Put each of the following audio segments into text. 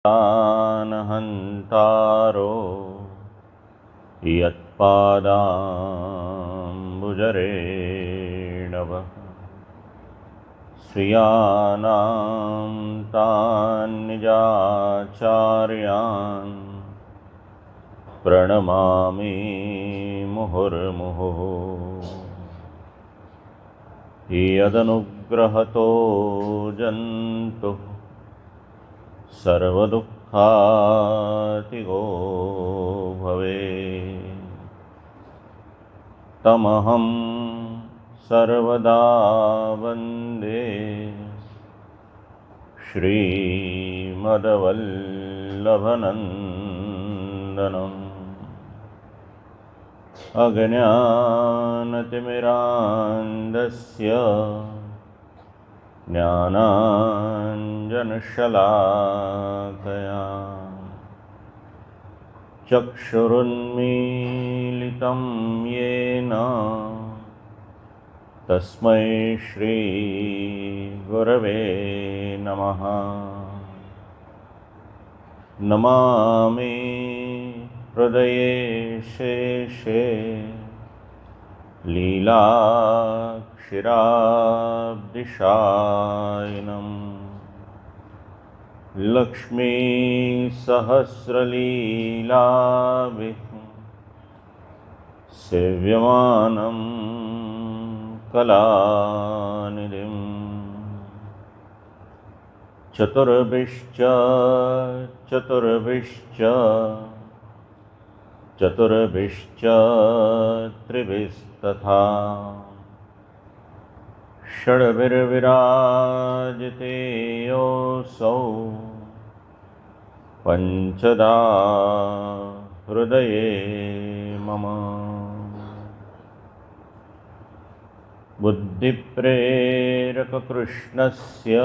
तान् हन्तारो यत्पादाम्बुजरेणवः श्रियाणां तान् निजाचार्यान् प्रणमामि मुहुर्मुहुः। यदनुग्रहतो जन्तुः सर्वदुःखातिगो भवेत् तमहं सर्वदा वन्दे श्रीमद्वल्लभनन्दनम्। अज्ञानतिमिरान्धस्य ज्ञानाञ्जनशलाकया चक्षुरुन्मीलितं येन तस्मै श्रीगुरवे नमः। नमामि हृदये शेषे लीलाक्षिराब्धिशायिनम् लक्ष्मीसहस्रलीलाभिः सेव्यमानं कलानिधिम्। चतुर्भिश्च चतुर्भिश्च चतुर्भिश्च त्रिभिस्तथा षड्भिर्विराजिते योऽसौ पञ्चदा हृदये मम। बुद्धिप्रेरककृष्णस्य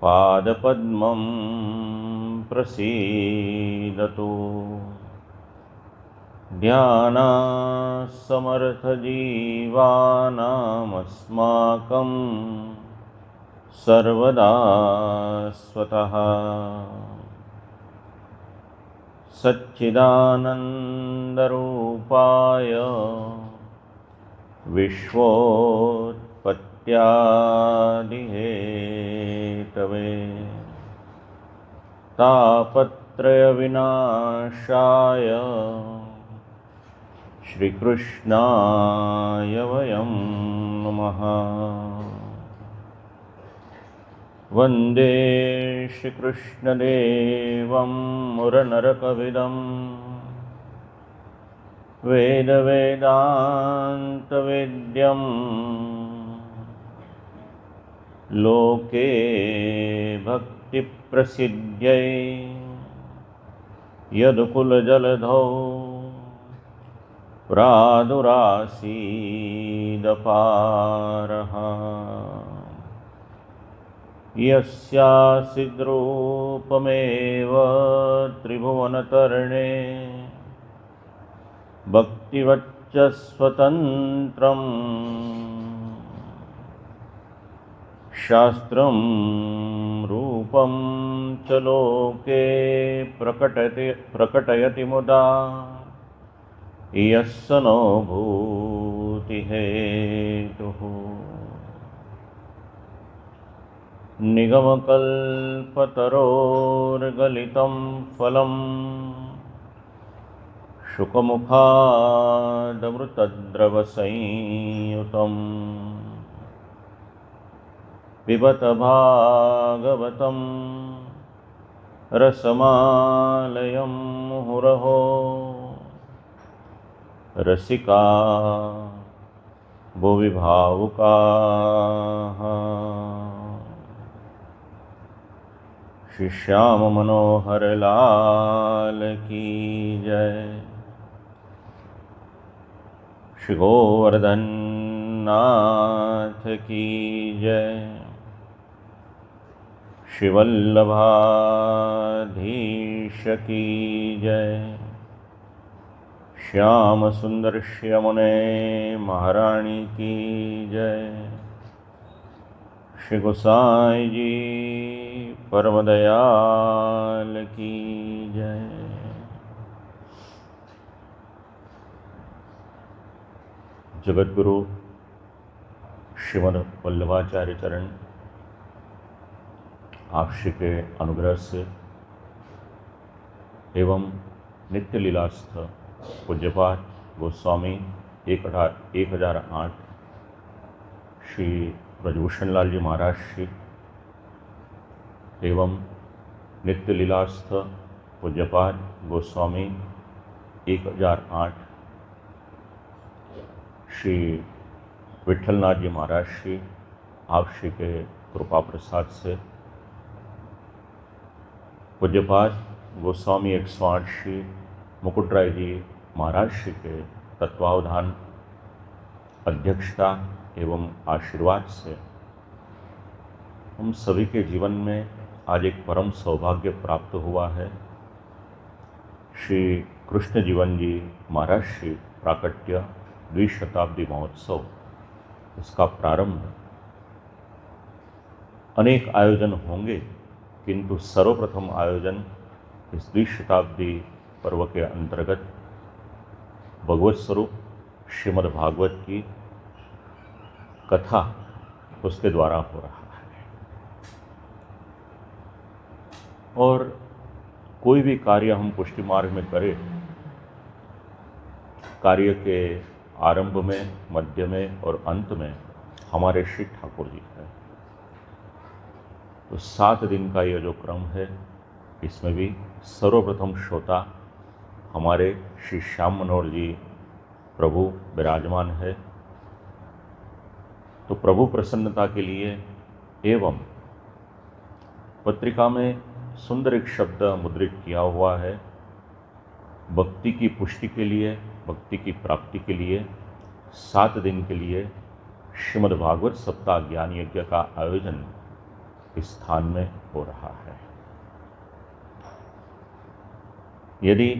पादपद्मं प्रसीदतु। ध्यानासमर्थजीवानामस्माकं सर्वदा स्वतः। सच्चिदानन्दरूपाय विश्वोत्पत्त्यादिहेतवे तापत्रयविनाशाय श्रीकृष्णाय वयं नमः। वन्दे श्रीकृष्णदेवं मुरनरकविदं वेदवेदान्तवेद्यं लोके भक्तिप्रसिद्ध्यै यदुकुलजलधौ प्रादुरासीदपारः। यस्यासिद्रूपमेव त्रिभुवनतरणे भक्तिवच्चस्वतन्त्रं शास्त्रं रूपं च लोके प्रकटयति मुदा यस्य नो भूतिहेतुः। निगमकल्पतरोर्गलितं फलं शुकमुखादमृतद्रवसंयुतं पिबत भागवतं रसमालयं मुहुरहो। रसिका भुवि भावुकाः श्याम मनोहर लाल की जय। श्री गोवर्धन नाथ की जय। श्री वल्लभाधीश की जय। श्याम सुंदर श्यामने महारानी की जय। श्री गोसाई जी परम दयाल की जय। जगतगुरु श्रीमद् वल्लभाचार्य चरण आप श्री के अनुग्रह से एवं नित्य लीलास्थ पूज्यपाद गोस्वामी 1008 श्री ब्रजभूषण लाल जी महाराज श्री एवं नित्य लीलास्थ पूज्यपाद गोस्वामी 1008 श्री विठलनाथ जी महाराज श्री आप श्री के कृपा प्रसाद से पूज्यपाद गोस्वामी 108 श्री मुकुटराय जी महाराज श्री के तत्वावधान अध्यक्षता एवं आशीर्वाद से हम सभी के जीवन में आज एक परम सौभाग्य प्राप्त हुआ है। श्री कृष्ण जीवन जी महाराज श्री प्राकट्य द्विशताब्दी महोत्सव, इसका प्रारंभ अनेक आयोजन होंगे किंतु सर्वप्रथम आयोजन इस द्विशताब्दी पर्व के अंतर्गत भगवत स्वरूप श्रीमद् भागवत की कथा उसके द्वारा हो रहा है। और कोई भी कार्य हम पुष्टि मार्ग में करें, कार्य के आरंभ में, मध्य में और अंत में हमारे श्री ठाकुर जी हैं। तो 7 दिन का यह जो क्रम है, इसमें भी सर्वप्रथम श्रोता हमारे श्री श्याम मनोहर जी प्रभु विराजमान है। तो प्रभु प्रसन्नता के लिए एवं पत्रिका में सुंदर एक शब्द मुद्रित किया हुआ है, भक्ति की पुष्टि के लिए, भक्ति की प्राप्ति के लिए 7 दिन के लिए श्रीमद् भागवत सप्ताह ज्ञान यज्ञ का आयोजन इस स्थान में हो रहा है। यदि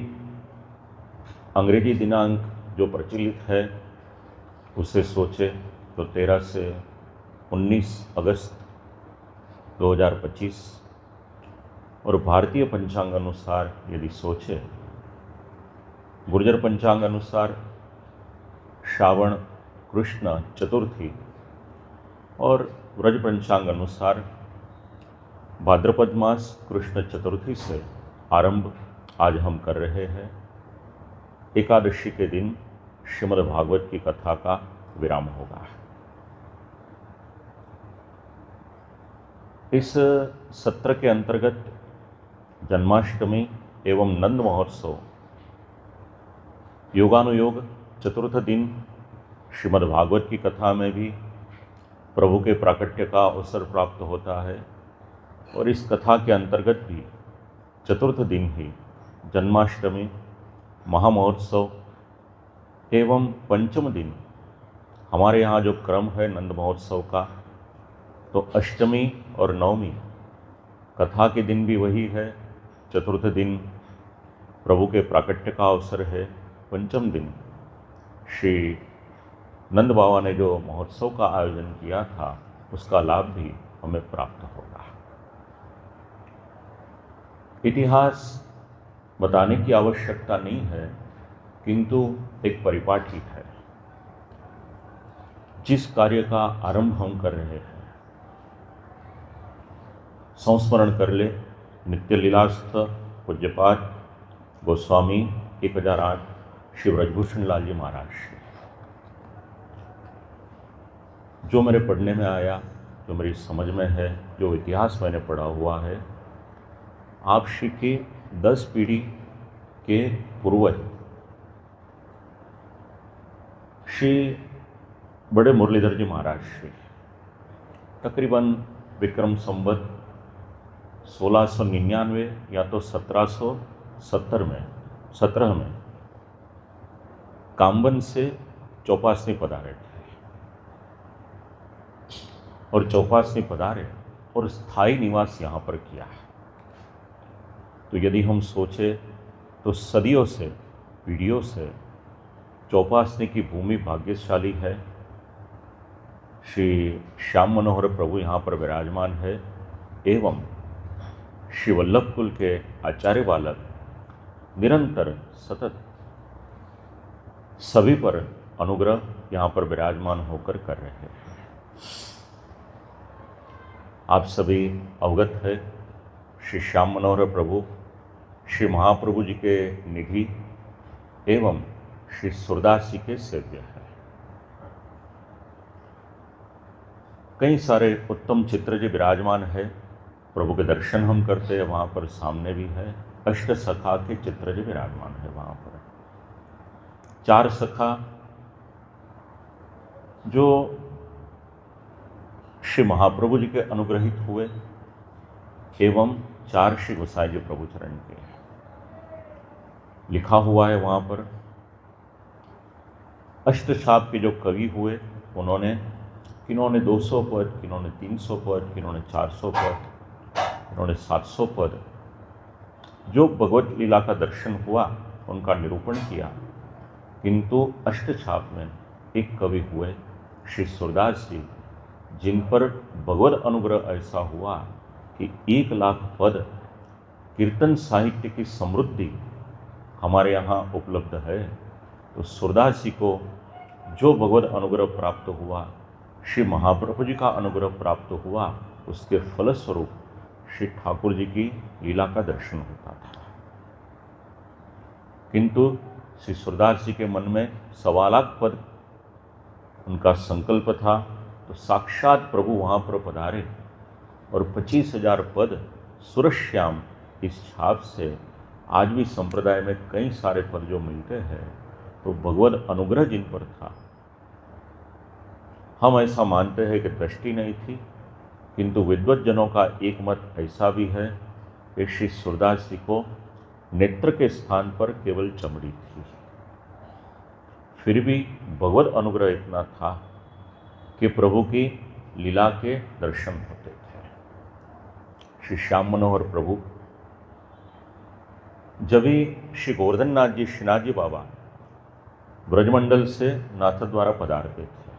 अंग्रेजी दिनांक जो प्रचलित है उसे सोचे तो 13 से 19 अगस्त 2025 और भारतीय पंचांग अनुसार यदि सोचे, गुर्जर पंचांग अनुसार श्रावण कृष्ण चतुर्थी और व्रज पंचांग अनुसार भाद्रपद मास कृष्ण चतुर्थी से आरंभ आज हम कर रहे हैं। एकादशी के दिन श्रीमद् भागवत की कथा का विराम होगा। इस सत्र के अंतर्गत जन्माष्टमी एवं नंद महोत्सव, योगानुयोग चतुर्थ दिन श्रीमद् भागवत की कथा में भी प्रभु के प्राकट्य का अवसर प्राप्त होता है और इस कथा के अंतर्गत भी चतुर्थ दिन ही जन्माष्टमी, महामहोत्सव एवं पंचम दिन हमारे यहाँ जो क्रम है नंद महोत्सव का, तो अष्टमी और नवमी कथा के दिन भी वही है, चतुर्थ दिन प्रभु के प्राकट्य का अवसर है, पंचम दिन श्री नंद बाबा ने जो महोत्सव का आयोजन किया था उसका लाभ भी हमें प्राप्त होगा। इतिहास बताने की आवश्यकता नहीं है किंतु एक परिपाठी है। जिस कार्य का आरंभ हम कर रहे हैं, संस्मरण कर ले नित्य लीलास्थ पूज्यपाद गोस्वामी 1008 श्री ब्रजभूषण लाल जी महाराज। जो मेरे पढ़ने में आया, जो मेरी समझ में है, जो इतिहास मैंने पढ़ा हुआ है, आप श्री के 10 पीढ़ी के पूर्वज श्री बड़े मुरलीधर जी महाराज श्री तकरीबन विक्रम संवत 1699 या तो 1717 में काम्बन से चौपासनी पधारे थे और चौपासनी पधारे और स्थायी निवास यहाँ पर किया है। तो यदि हम सोचे तो सदियों से, पीढ़ियों से चौपासनी की भूमि भाग्यशाली है। श्री श्याम मनोहर प्रभु यहाँ पर विराजमान है एवं श्री वल्लभ कुल के आचार्य बालक निरंतर सतत सभी पर अनुग्रह यहाँ पर विराजमान होकर कर रहे हैं। आप सभी अवगत है, श्री श्याम मनोहर प्रभु श्री महाप्रभु जी के निधि एवं श्री सूरदास जी के सेव्य है। कई सारे उत्तम चित्र जो विराजमान है, प्रभु के दर्शन हम करते हैं, वहाँ पर सामने भी है अष्ट सखा के चित्र जो विराजमान है। वहाँ पर 4 सखा जो श्री महाप्रभु जी के अनुग्रहित हुए एवं 4 श्री गोसाई जी प्रभु चरण के लिखा हुआ है। वहाँ पर अष्टछाप के जो कवि हुए, उन्होंने किन्होंने 200 पद, किन्होंने 300 पद, किन्होंने 400 पद, किन्होंने 700 पद जो भगवत लीला का दर्शन हुआ उनका निरूपण किया। किंतु अष्टछाप में एक कवि हुए श्री सूरदास जी, जिन पर भगवत अनुग्रह ऐसा हुआ कि 1 लाख पद कीर्तन साहित्य की समृद्धि हमारे यहाँ उपलब्ध है। तो सूरदास जी को जो भगवत अनुग्रह प्राप्त हुआ, श्री महाप्रभु जी का अनुग्रह प्राप्त हुआ, उसके फलस्वरूप श्री ठाकुर जी की लीला का दर्शन होता था। किंतु श्री सूरदास जी के मन में 1.25 लाख पद उनका संकल्प था, तो साक्षात प्रभु वहाँ पर पधारे और 25,000 पद सुरश्याम इस छाप से आज भी संप्रदाय में कई सारे पद जो मिलते हैं, तो भगवत अनुग्रह जिन पर था। हम ऐसा मानते हैं कि दृष्टि नहीं थी, किंतु विद्वत जनों का एक मत ऐसा भी है कि श्री सूरदास जी को नेत्र के स्थान पर केवल चमड़ी थी, फिर भी भगवत अनुग्रह इतना था कि प्रभु की लीला के दर्शन होते थे। श्री श्याम मनोहर प्रभु जब ही श्री गोवर्धन नाथ जी श्रीनाथ जी बाबा ब्रजमंडल से नाथ द्वारा पधारते थे,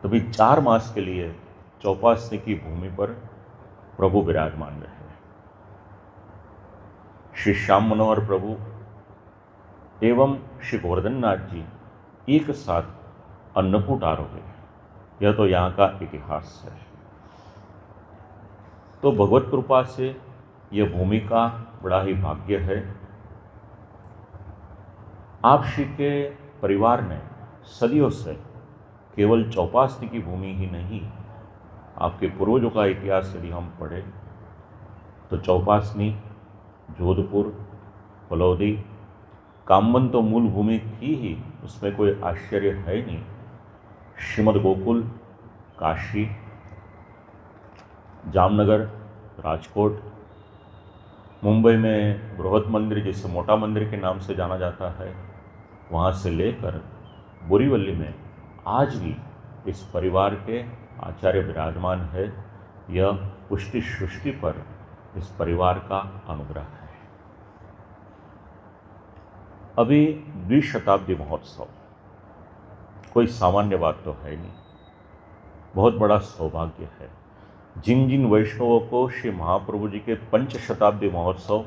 तभी 4 मास के लिए चौपासनी की भूमि पर प्रभु विराजमान रहे। श्री श्याम मनोहर प्रभु एवं श्री गोवर्धन नाथ जी एक साथ अन्नकूट आरोहे, यह तो यहाँ का इतिहास है। तो भगवत कृपा से यह भूमि का बड़ा ही भाग्य है। आप श्री के परिवार ने सदियों से केवल चौपासनी की भूमि ही नहीं, आपके पूर्वजों का इतिहास यदि हम पढ़ें तो चौपासनी, जोधपुर, फलौदी, कामवन तो मूल भूमि थी ही, उसमें कोई आश्चर्य है नहीं। श्रीमद गोकुल, काशी, जामनगर, राजकोट, मुंबई में बृहद मंदिर जिसे मोटा मंदिर के नाम से जाना जाता है, वहाँ से लेकर बोरीवली में आज भी इस परिवार के आचार्य विराजमान है। यह पुष्टि सृष्टि पर इस परिवार का अनुग्रह है। अभी 20 शताब्दी महोत्सव कोई सामान्य बात तो है नहीं, बहुत बड़ा सौभाग्य है। जिन जिन वैष्णवों को श्री महाप्रभु जी के 5 शताब्दी महोत्सव,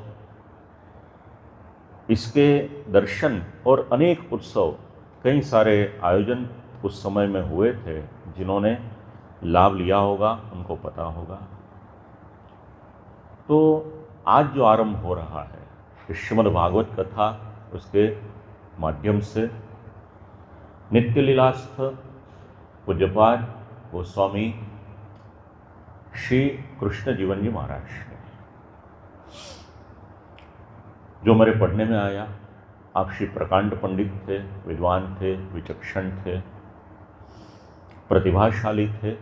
इसके दर्शन और अनेक उत्सव, कई सारे आयोजन उस समय में हुए थे, जिन्होंने लाभ लिया होगा उनको पता होगा। तो आज जो आरंभ हो रहा है श्रीमद् भागवत कथा, उसके माध्यम से नित्य लीलास्थ पूज्यपाद गोस्वामी श्री कृष्ण जीवन जी महाराज ने, जो मेरे पढ़ने में आया, आप श्री प्रकांड पंडित थे, विद्वान थे, विचक्षण थे, प्रतिभाशाली थे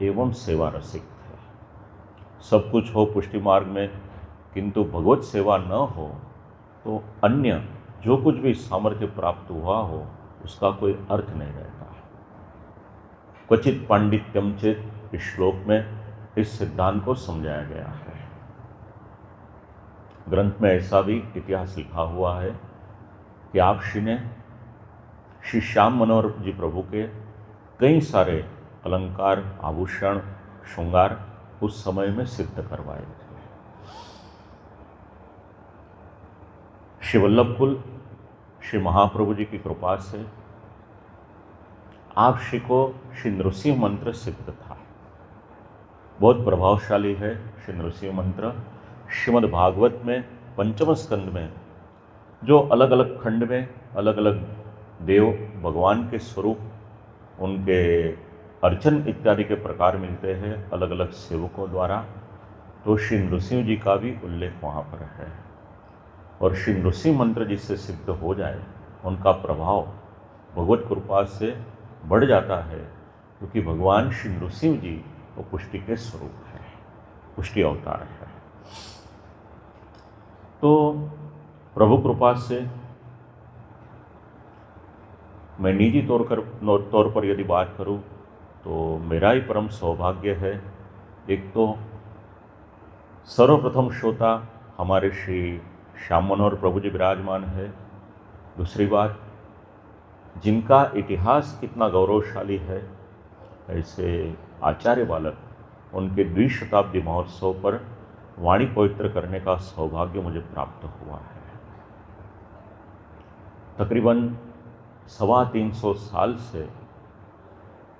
एवं सेवा रसिक थे। सब कुछ हो पुष्टि मार्ग में, किंतु भगवत सेवा न हो तो अन्य जो कुछ भी सामर्थ्य प्राप्त हुआ हो उसका कोई अर्थ नहीं रहता। क्वचित पांडित्यम चेत, इस श्लोक में इस सिद्धांत को समझाया गया है। ग्रंथ में ऐसा भी इतिहास लिखा हुआ है कि आप श्री ने श्री श्याम मनोहर जी प्रभु के कई सारे अलंकार, आभूषण, श्रृंगार उस समय में सिद्ध करवाए थे। श्री वल्लभकुल श्री महाप्रभु जी की कृपा से आप श्री को श्री नृसिंह मंत्र सिद्ध था। बहुत प्रभावशाली है श्री नृसिंह मंत्र। श्रीमद् भागवत में पंचम स्कंद में जो अलग अलग खंड में अलग अलग देव भगवान के स्वरूप, उनके अर्चन इत्यादि के प्रकार मिलते हैं अलग अलग सेवकों द्वारा, तो श्री नृसिंह जी का भी उल्लेख वहाँ पर है। और श्री नृसिंह मंत्र जिससे सिद्ध हो जाए उनका प्रभाव भगवत कृपा से बढ़ जाता है, क्योंकि भगवान श्री नृसिंह जी वो पुष्टि के स्वरूप है, पुष्टि अवतार है। तो प्रभु कृपा से मैं निजी तौर पर यदि बात करूं तो मेरा ही परम सौभाग्य है। एक तो सर्वप्रथम श्रोता हमारे श्री श्याम मनोहर प्रभु जी विराजमान है। दूसरी बात, जिनका इतिहास कितना गौरवशाली है, ऐसे आचार्य बालक, उनके द्विशताब्दी महोत्सव पर वाणी पवित्र करने का सौभाग्य मुझे प्राप्त हुआ है। तकरीबन 325 साल से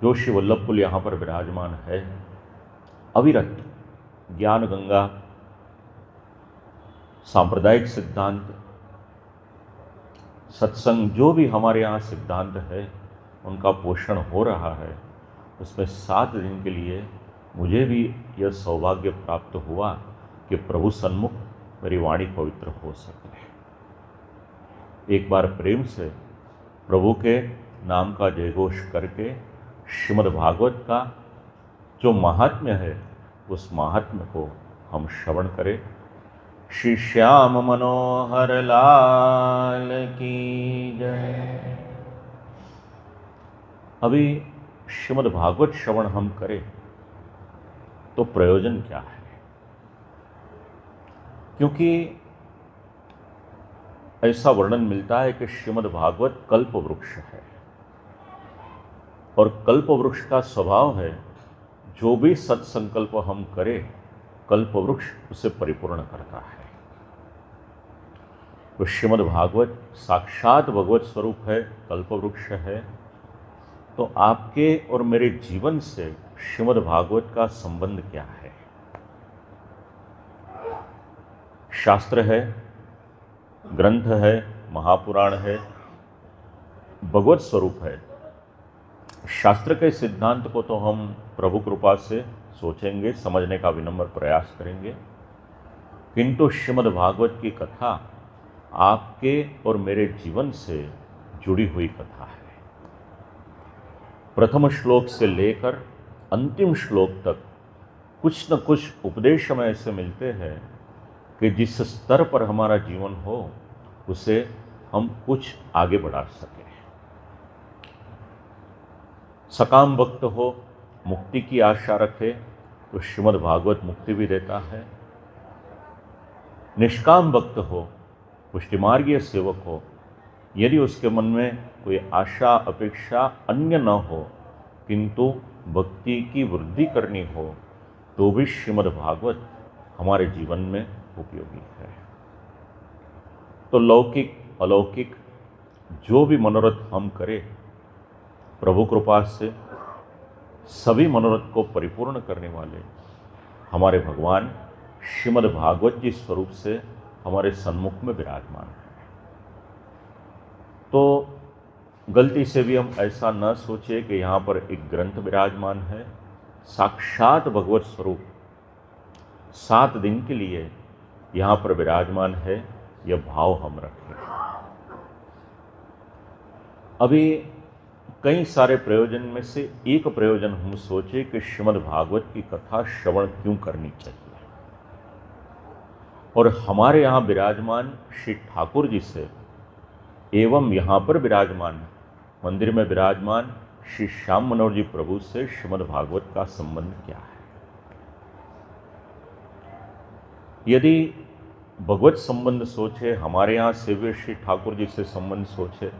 जो श्री वल्लभकुल यहाँ पर विराजमान है, अविरत ज्ञान गंगा, सांप्रदायिक सिद्धांत, सत्संग, जो भी हमारे यहाँ सिद्धांत है उनका पोषण हो रहा है। उसमें 7 दिन के लिए मुझे भी यह सौभाग्य प्राप्त हुआ कि प्रभु सन्मुख मेरी वाणी पवित्र हो सके। एक बार प्रेम से प्रभु के नाम का जयघोष करके श्रीमद् भागवत का जो महात्म्य है उस महात्म्य को हम श्रवण करें। श्री श्याम मनोहर लाल की जय। अभी श्रीमद् भागवत श्रवण हम करें तो प्रयोजन क्या है? क्योंकि ऐसा वर्णन मिलता है कि श्रीमद् भागवत कल्प वृक्ष है, और कल्प वृक्ष का स्वभाव है जो भी सत्संकल्प हम करें कल्प वृक्ष उसे परिपूर्ण करता है। तो श्रीमद् भागवत साक्षात भगवत स्वरूप है, कल्प वृक्ष है। तो आपके और मेरे जीवन से श्रीमद् भागवत का संबंध क्या है? शास्त्र है, ग्रंथ है, महापुराण है, भगवत स्वरूप है। शास्त्र के सिद्धांत को तो हम प्रभु कृपा से सोचेंगे, समझने का विनम्र प्रयास करेंगे, किंतु श्रीमद् भागवत की कथा आपके और मेरे जीवन से जुड़ी हुई कथा है। प्रथम श्लोक से लेकर अंतिम श्लोक तक कुछ न कुछ उपदेश हमें ऐसे मिलते हैं कि जिस स्तर पर हमारा जीवन हो उसे हम कुछ आगे बढ़ा सकें। सकाम भक्त हो, मुक्ति की आशा रखे तो श्रीमद् भागवत मुक्ति भी देता है। निष्काम भक्त हो, पुष्टिमार्गीय सेवक हो, यदि उसके मन में कोई आशा अपेक्षा अन्य न हो किंतु भक्ति की वृद्धि करनी हो, तो भी श्रीमद् भागवत हमारे जीवन में उपयोगी है। तो लौकिक अलौकिक जो भी मनोरथ हम करें, प्रभु कृपा से सभी मनोरथ को परिपूर्ण करने वाले हमारे भगवान श्रीमद् भागवत जी स्वरूप से हमारे सन्मुख में विराजमान है। तो गलती से भी हम ऐसा न सोचे कि यहाँ पर एक ग्रंथ विराजमान है। साक्षात भगवत स्वरूप 7 दिन के लिए यहाँ पर विराजमान है, यह भाव हम रखें। अभी कई सारे प्रयोजन में से एक प्रयोजन हम सोचे कि श्रीमद् भागवत की कथा श्रवण क्यों करनी चाहिए। और हमारे यहाँ विराजमान श्री ठाकुर जी से एवं यहाँ पर विराजमान मंदिर में विराजमान श्री श्याम मनोहर जी प्रभु से श्रीमद् भागवत का संबंध क्या है? यदि भगवत संबंध सोचे, हमारे यहाँ सेव्य श्री ठाकुर जी से संबंध सोचे,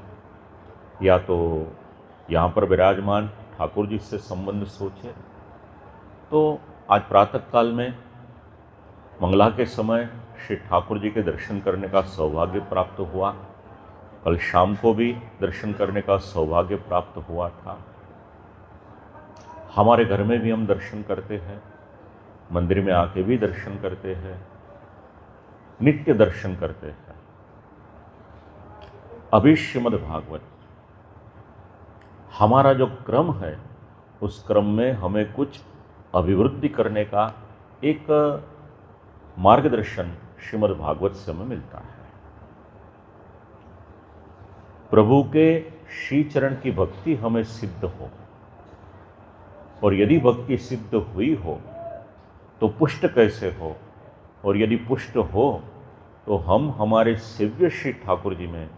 या तो यहाँ पर विराजमान ठाकुर जी से संबंध सोचे, तो आज प्रातः काल में मंगला के समय श्री ठाकुर जी के दर्शन करने का सौभाग्य प्राप्त हुआ। कल शाम को भी दर्शन करने का सौभाग्य प्राप्त हुआ था। हमारे घर में भी हम दर्शन करते हैं, मंदिर में आके भी दर्शन करते हैं, नित्य दर्शन करते हैं। अभी श्रीमद् भागवत हमारा जो क्रम है, उस क्रम में हमें कुछ अभिवृद्धि करने का एक मार्गदर्शन श्रीमद् भागवत से हमें मिलता है। प्रभु के श्री चरण की भक्ति हमें सिद्ध हो, और यदि भक्ति सिद्ध हुई हो तो पुष्ट कैसे हो, और यदि पुष्ट हो तो हम हमारे सेव्य श्री ठाकुर जी में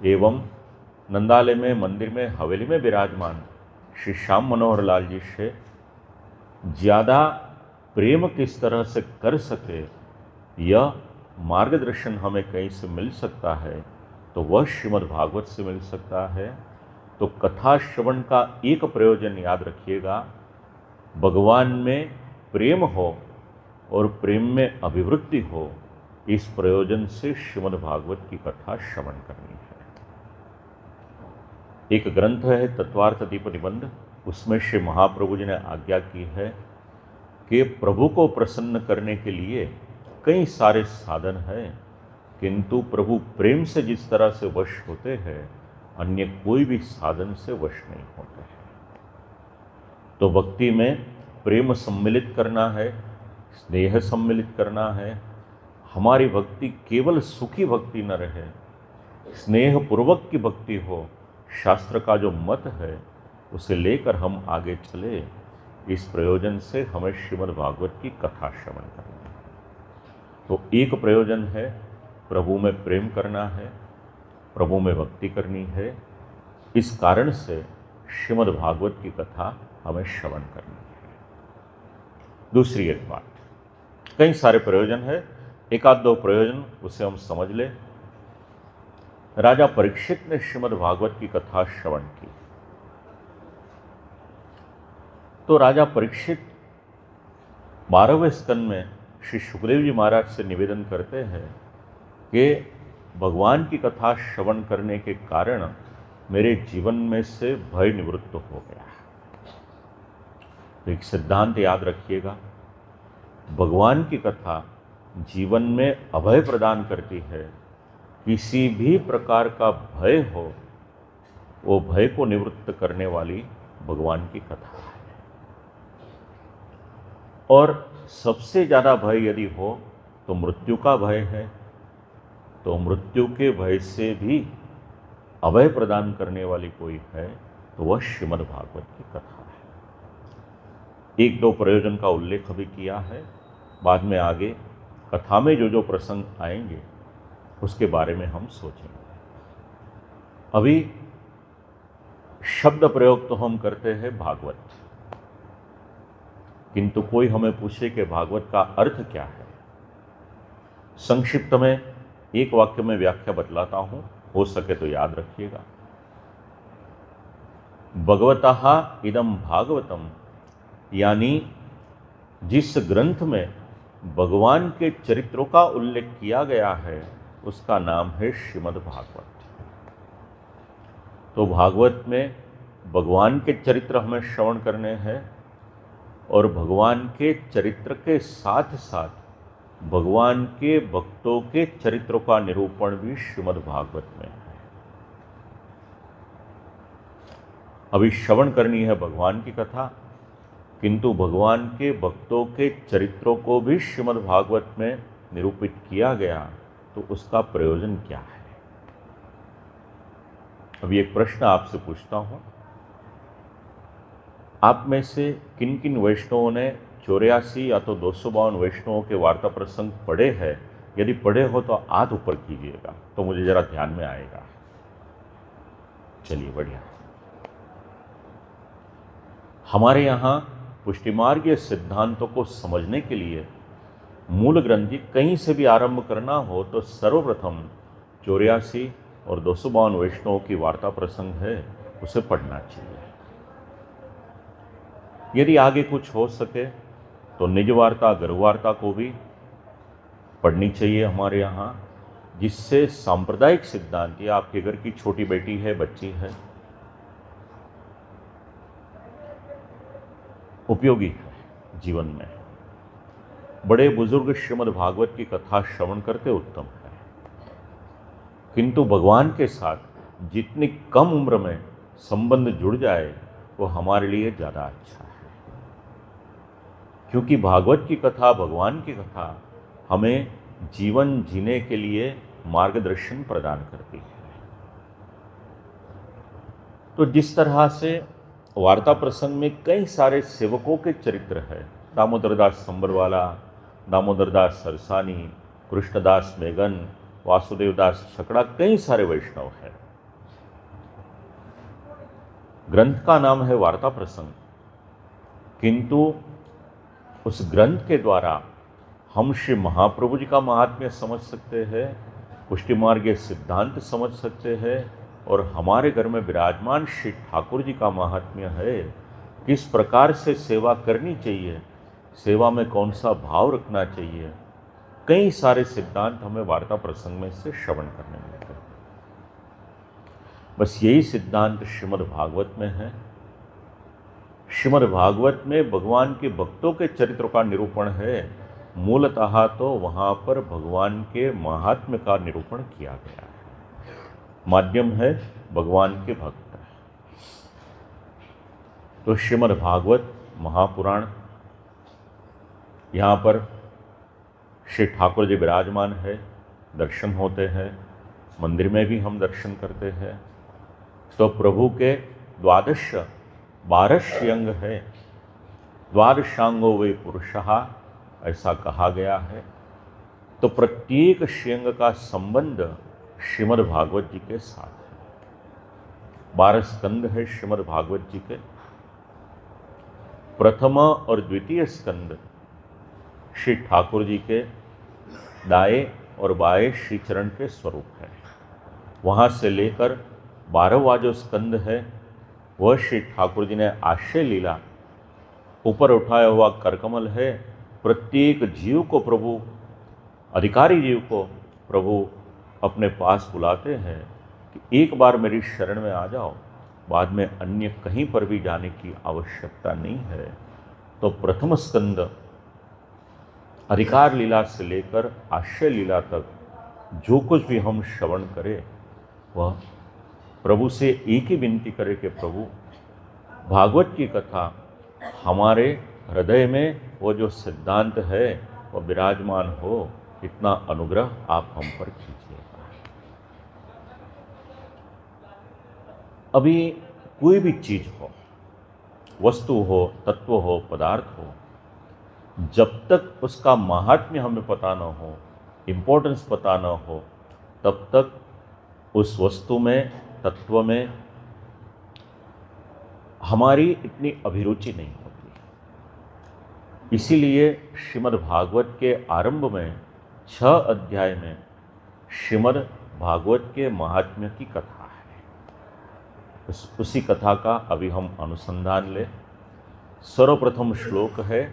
एवं नंदालय में, मंदिर में, हवेली में विराजमान श्री श्याम मनोहर लाल जी से ज़्यादा प्रेम किस तरह से कर सके, यह मार्गदर्शन हमें कहीं से मिल सकता है तो वह श्रीमद् भागवत से मिल सकता है। तो कथा श्रवण का एक प्रयोजन याद रखिएगा, भगवान में प्रेम हो और प्रेम में अभिवृद्धि हो, इस प्रयोजन से श्रीमद् भागवत की कथा श्रवण करनी है। एक ग्रंथ है तत्वार्थ दीप निबंध, उसमें श्री महाप्रभु जी ने आज्ञा की है कि प्रभु को प्रसन्न करने के लिए कई सारे साधन हैं, किंतु प्रभु प्रेम से जिस तरह से वश होते हैं, अन्य कोई भी साधन से वश नहीं होते हैं। तो भक्ति में प्रेम सम्मिलित करना है, स्नेह सम्मिलित करना है। हमारी भक्ति केवल सुखी भक्ति न रहे, स्नेहपूर्वक की भक्ति हो। शास्त्र का जो मत है उसे लेकर हम आगे चले। इस प्रयोजन से हमें श्रीमद् भागवत की कथा श्रवण करनी है। तो एक प्रयोजन है, प्रभु में प्रेम करना है, प्रभु में भक्ति करनी है। इस कारण से श्रीमद् भागवत की कथा हमें श्रवण करनी है। दूसरी एक बात, कई सारे प्रयोजन है, एक आध दो प्रयोजन उसे हम समझ ले। राजा परीक्षित ने श्रीमद् भागवत की कथा श्रवण की, तो राजा परीक्षित 12वें स्कंद में श्री सुखदेव जी महाराज से निवेदन करते हैं कि भगवान की कथा श्रवण करने के कारण मेरे जीवन में से भय निवृत्त हो गया। तो एक सिद्धांत याद रखिएगा, भगवान की कथा जीवन में अभय प्रदान करती है। किसी भी प्रकार का भय हो, वो भय को निवृत्त करने वाली भगवान की कथा है। और सबसे ज़्यादा भय यदि हो तो मृत्यु का भय है, तो मृत्यु के भय से भी अभय प्रदान करने वाली कोई है तो वह श्रीमद् भागवत की कथा है। एक दो प्रयोजन का उल्लेख अभी किया है, बाद में आगे कथा में जो जो प्रसंग आएंगे उसके बारे में हम सोचेंगे। अभी शब्द प्रयोग तो हम करते हैं भागवत, किंतु कोई हमें पूछे कि भागवत का अर्थ क्या है। संक्षिप्त में एक वाक्य में व्याख्या बतलाता हूं, हो सके तो याद रखिएगा। भगवतः इदं भागवतम, यानी जिस ग्रंथ में भगवान के चरित्रों का उल्लेख किया गया है उसका नाम है श्रीमद् भागवत। तो भागवत में भगवान के चरित्र हमें श्रवण करने हैं, और भगवान के चरित्र के साथ साथ भगवान के भक्तों के चरित्रों का निरूपण भी श्रीमद् भागवत में है। अभी श्रवण करनी है भगवान की कथा, किंतु भगवान के भक्तों के चरित्रों को भी श्रीमद् भागवत में निरूपित किया गया, तो उसका प्रयोजन क्या है। अभी एक प्रश्न आपसे पूछता हूं, आप में से किन किन वैष्णवों ने 84 या तो 252 वैष्णवों के वार्ता प्रसंग पढ़े हैं? यदि पढ़े हो तो हाथ ऊपर कीजिएगा तो मुझे जरा ध्यान में आएगा। चलिए, बढ़िया। हमारे यहाँ पुष्टिमार्गीय सिद्धांतों को समझने के लिए मूल ग्रंथि कहीं से भी आरंभ करना हो तो सर्वप्रथम 84 और 252 वैष्णवों की वार्ता प्रसंग है, उसे पढ़ना चाहिए। यदि आगे कुछ हो सके तो निज वार्ता, गर्भ वार्ता को भी पढ़नी चाहिए हमारे यहाँ, जिससे सांप्रदायिक सिद्धांत, या आपके घर की छोटी बेटी है, बच्ची है, उपयोगी है जीवन में। बड़े बुजुर्ग श्रीमद् भागवत की कथा श्रवण करते उत्तम है, किंतु भगवान के साथ जितनी कम उम्र में संबंध जुड़ जाए वो हमारे लिए ज़्यादा अच्छा है, क्योंकि भागवत की कथा, भगवान की कथा हमें जीवन जीने के लिए मार्गदर्शन प्रदान करती है। तो जिस तरह से वार्ता प्रसंग में कई सारे सेवकों के चरित्र है, दामोदरदास संबरवाला, दामोदरदास सरसानी, कृष्णदास मेघन, वासुदेवदास छकड़ा, कई सारे वैष्णव हैं। ग्रंथ का नाम है वार्ता प्रसंग, किंतु उस ग्रंथ के द्वारा हम श्री महाप्रभु जी का महात्म्य समझ सकते हैं, पुष्टि मार्गीय सिद्धांत समझ सकते हैं, और हमारे घर में विराजमान श्री ठाकुर जी का महात्म्य है, किस प्रकार से सेवा करनी चाहिए, सेवा में कौन सा भाव रखना चाहिए, कई सारे सिद्धांत हमें वार्ता प्रसंग में से श्रवण करने मिलते हैं। बस यही सिद्धांत श्रीमद् भागवत में है। श्रीमद् भागवत में भगवान के भक्तों के चरित्र का निरूपण है। मूलतः तो वहाँ पर भगवान के महात्म्य का निरूपण किया गया है, माध्यम है भगवान के भक्त। तो श्रीमद् भागवत महापुराण, यहाँ पर श्री ठाकुर जी विराजमान है, दर्शन होते हैं, मंदिर में भी हम दर्शन करते हैं। तो प्रभु के 12 श्रेयंग है, द्वादशांगो वे पुरुषः, ऐसा कहा गया है। तो प्रत्येक श्रेयंग का संबंध श्रीमद् भागवत जी के साथ है। 12 स्कंद है श्रीमद् भागवत जी के। प्रथम और द्वितीय स्कंद श्री ठाकुर जी के दाएं और बाएं श्री चरण के स्वरूप है। वहाँ से लेकर 12वां जो स्कंद है वह श्री ठाकुर जी ने आश्रय लीला, ऊपर उठाया हुआ करकमल है। प्रत्येक जीव को प्रभु, अधिकारी जीव को प्रभु अपने पास बुलाते हैं कि एक बार मेरी शरण में आ जाओ, बाद में अन्य कहीं पर भी जाने की आवश्यकता नहीं है। तो प्रथम स्कंद अधिकार लीला से लेकर आश्रय लीला तक जो कुछ भी हम श्रवण करें, वह प्रभु से एक ही विनती करें कि प्रभु भागवत की कथा हमारे हृदय में वो जो सिद्धांत है वो विराजमान हो, इतना अनुग्रह आप हम पर कीजिएगा। अभी कोई भी चीज हो, वस्तु हो, तत्व हो, पदार्थ हो, जब तक उसका महात्म्य हमें पता न हो, इम्पोर्टेंस पता न हो, तब तक उस वस्तु में, तत्व में हमारी इतनी अभिरुचि नहीं होती। इसीलिए श्रीमद् भागवत के आरंभ में 6 अध्याय में श्रीमद् भागवत के महात्म्य की कथा है। उसी कथा का अभी हम अनुसंधान ले। सर्वप्रथम श्लोक है,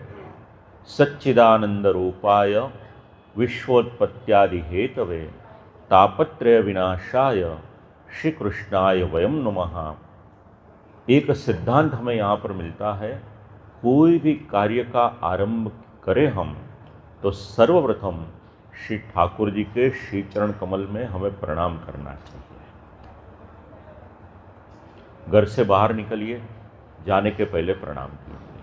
सच्चिदानंद रूपाय विश्वोत्पत्त्यादि हेतवे तापत्रय विनाशाय श्री कृष्णाय वयम नमः। एक सिद्धांत हमें यहाँ पर मिलता है, कोई भी कार्य का आरंभ करें हम तो सर्वप्रथम श्री ठाकुर जी के श्री चरण कमल में हमें प्रणाम करना चाहिए। घर से बाहर निकलिए, जाने के पहले प्रणाम कीजिए,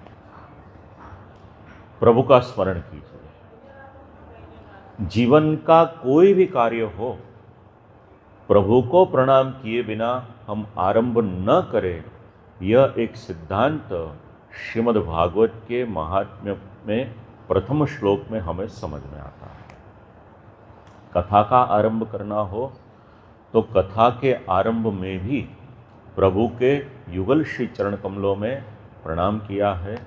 प्रभु का स्मरण कीजिए। जीवन का कोई भी कार्य हो, प्रभु को प्रणाम किए बिना हम आरंभ न करें, यह एक सिद्धांत श्रीमद् भागवत के महात्म्य में प्रथम श्लोक में हमें समझ में आता है। कथा का आरंभ करना हो तो कथा के आरंभ में भी प्रभु के युगल श्री चरण कमलों में प्रणाम किया है।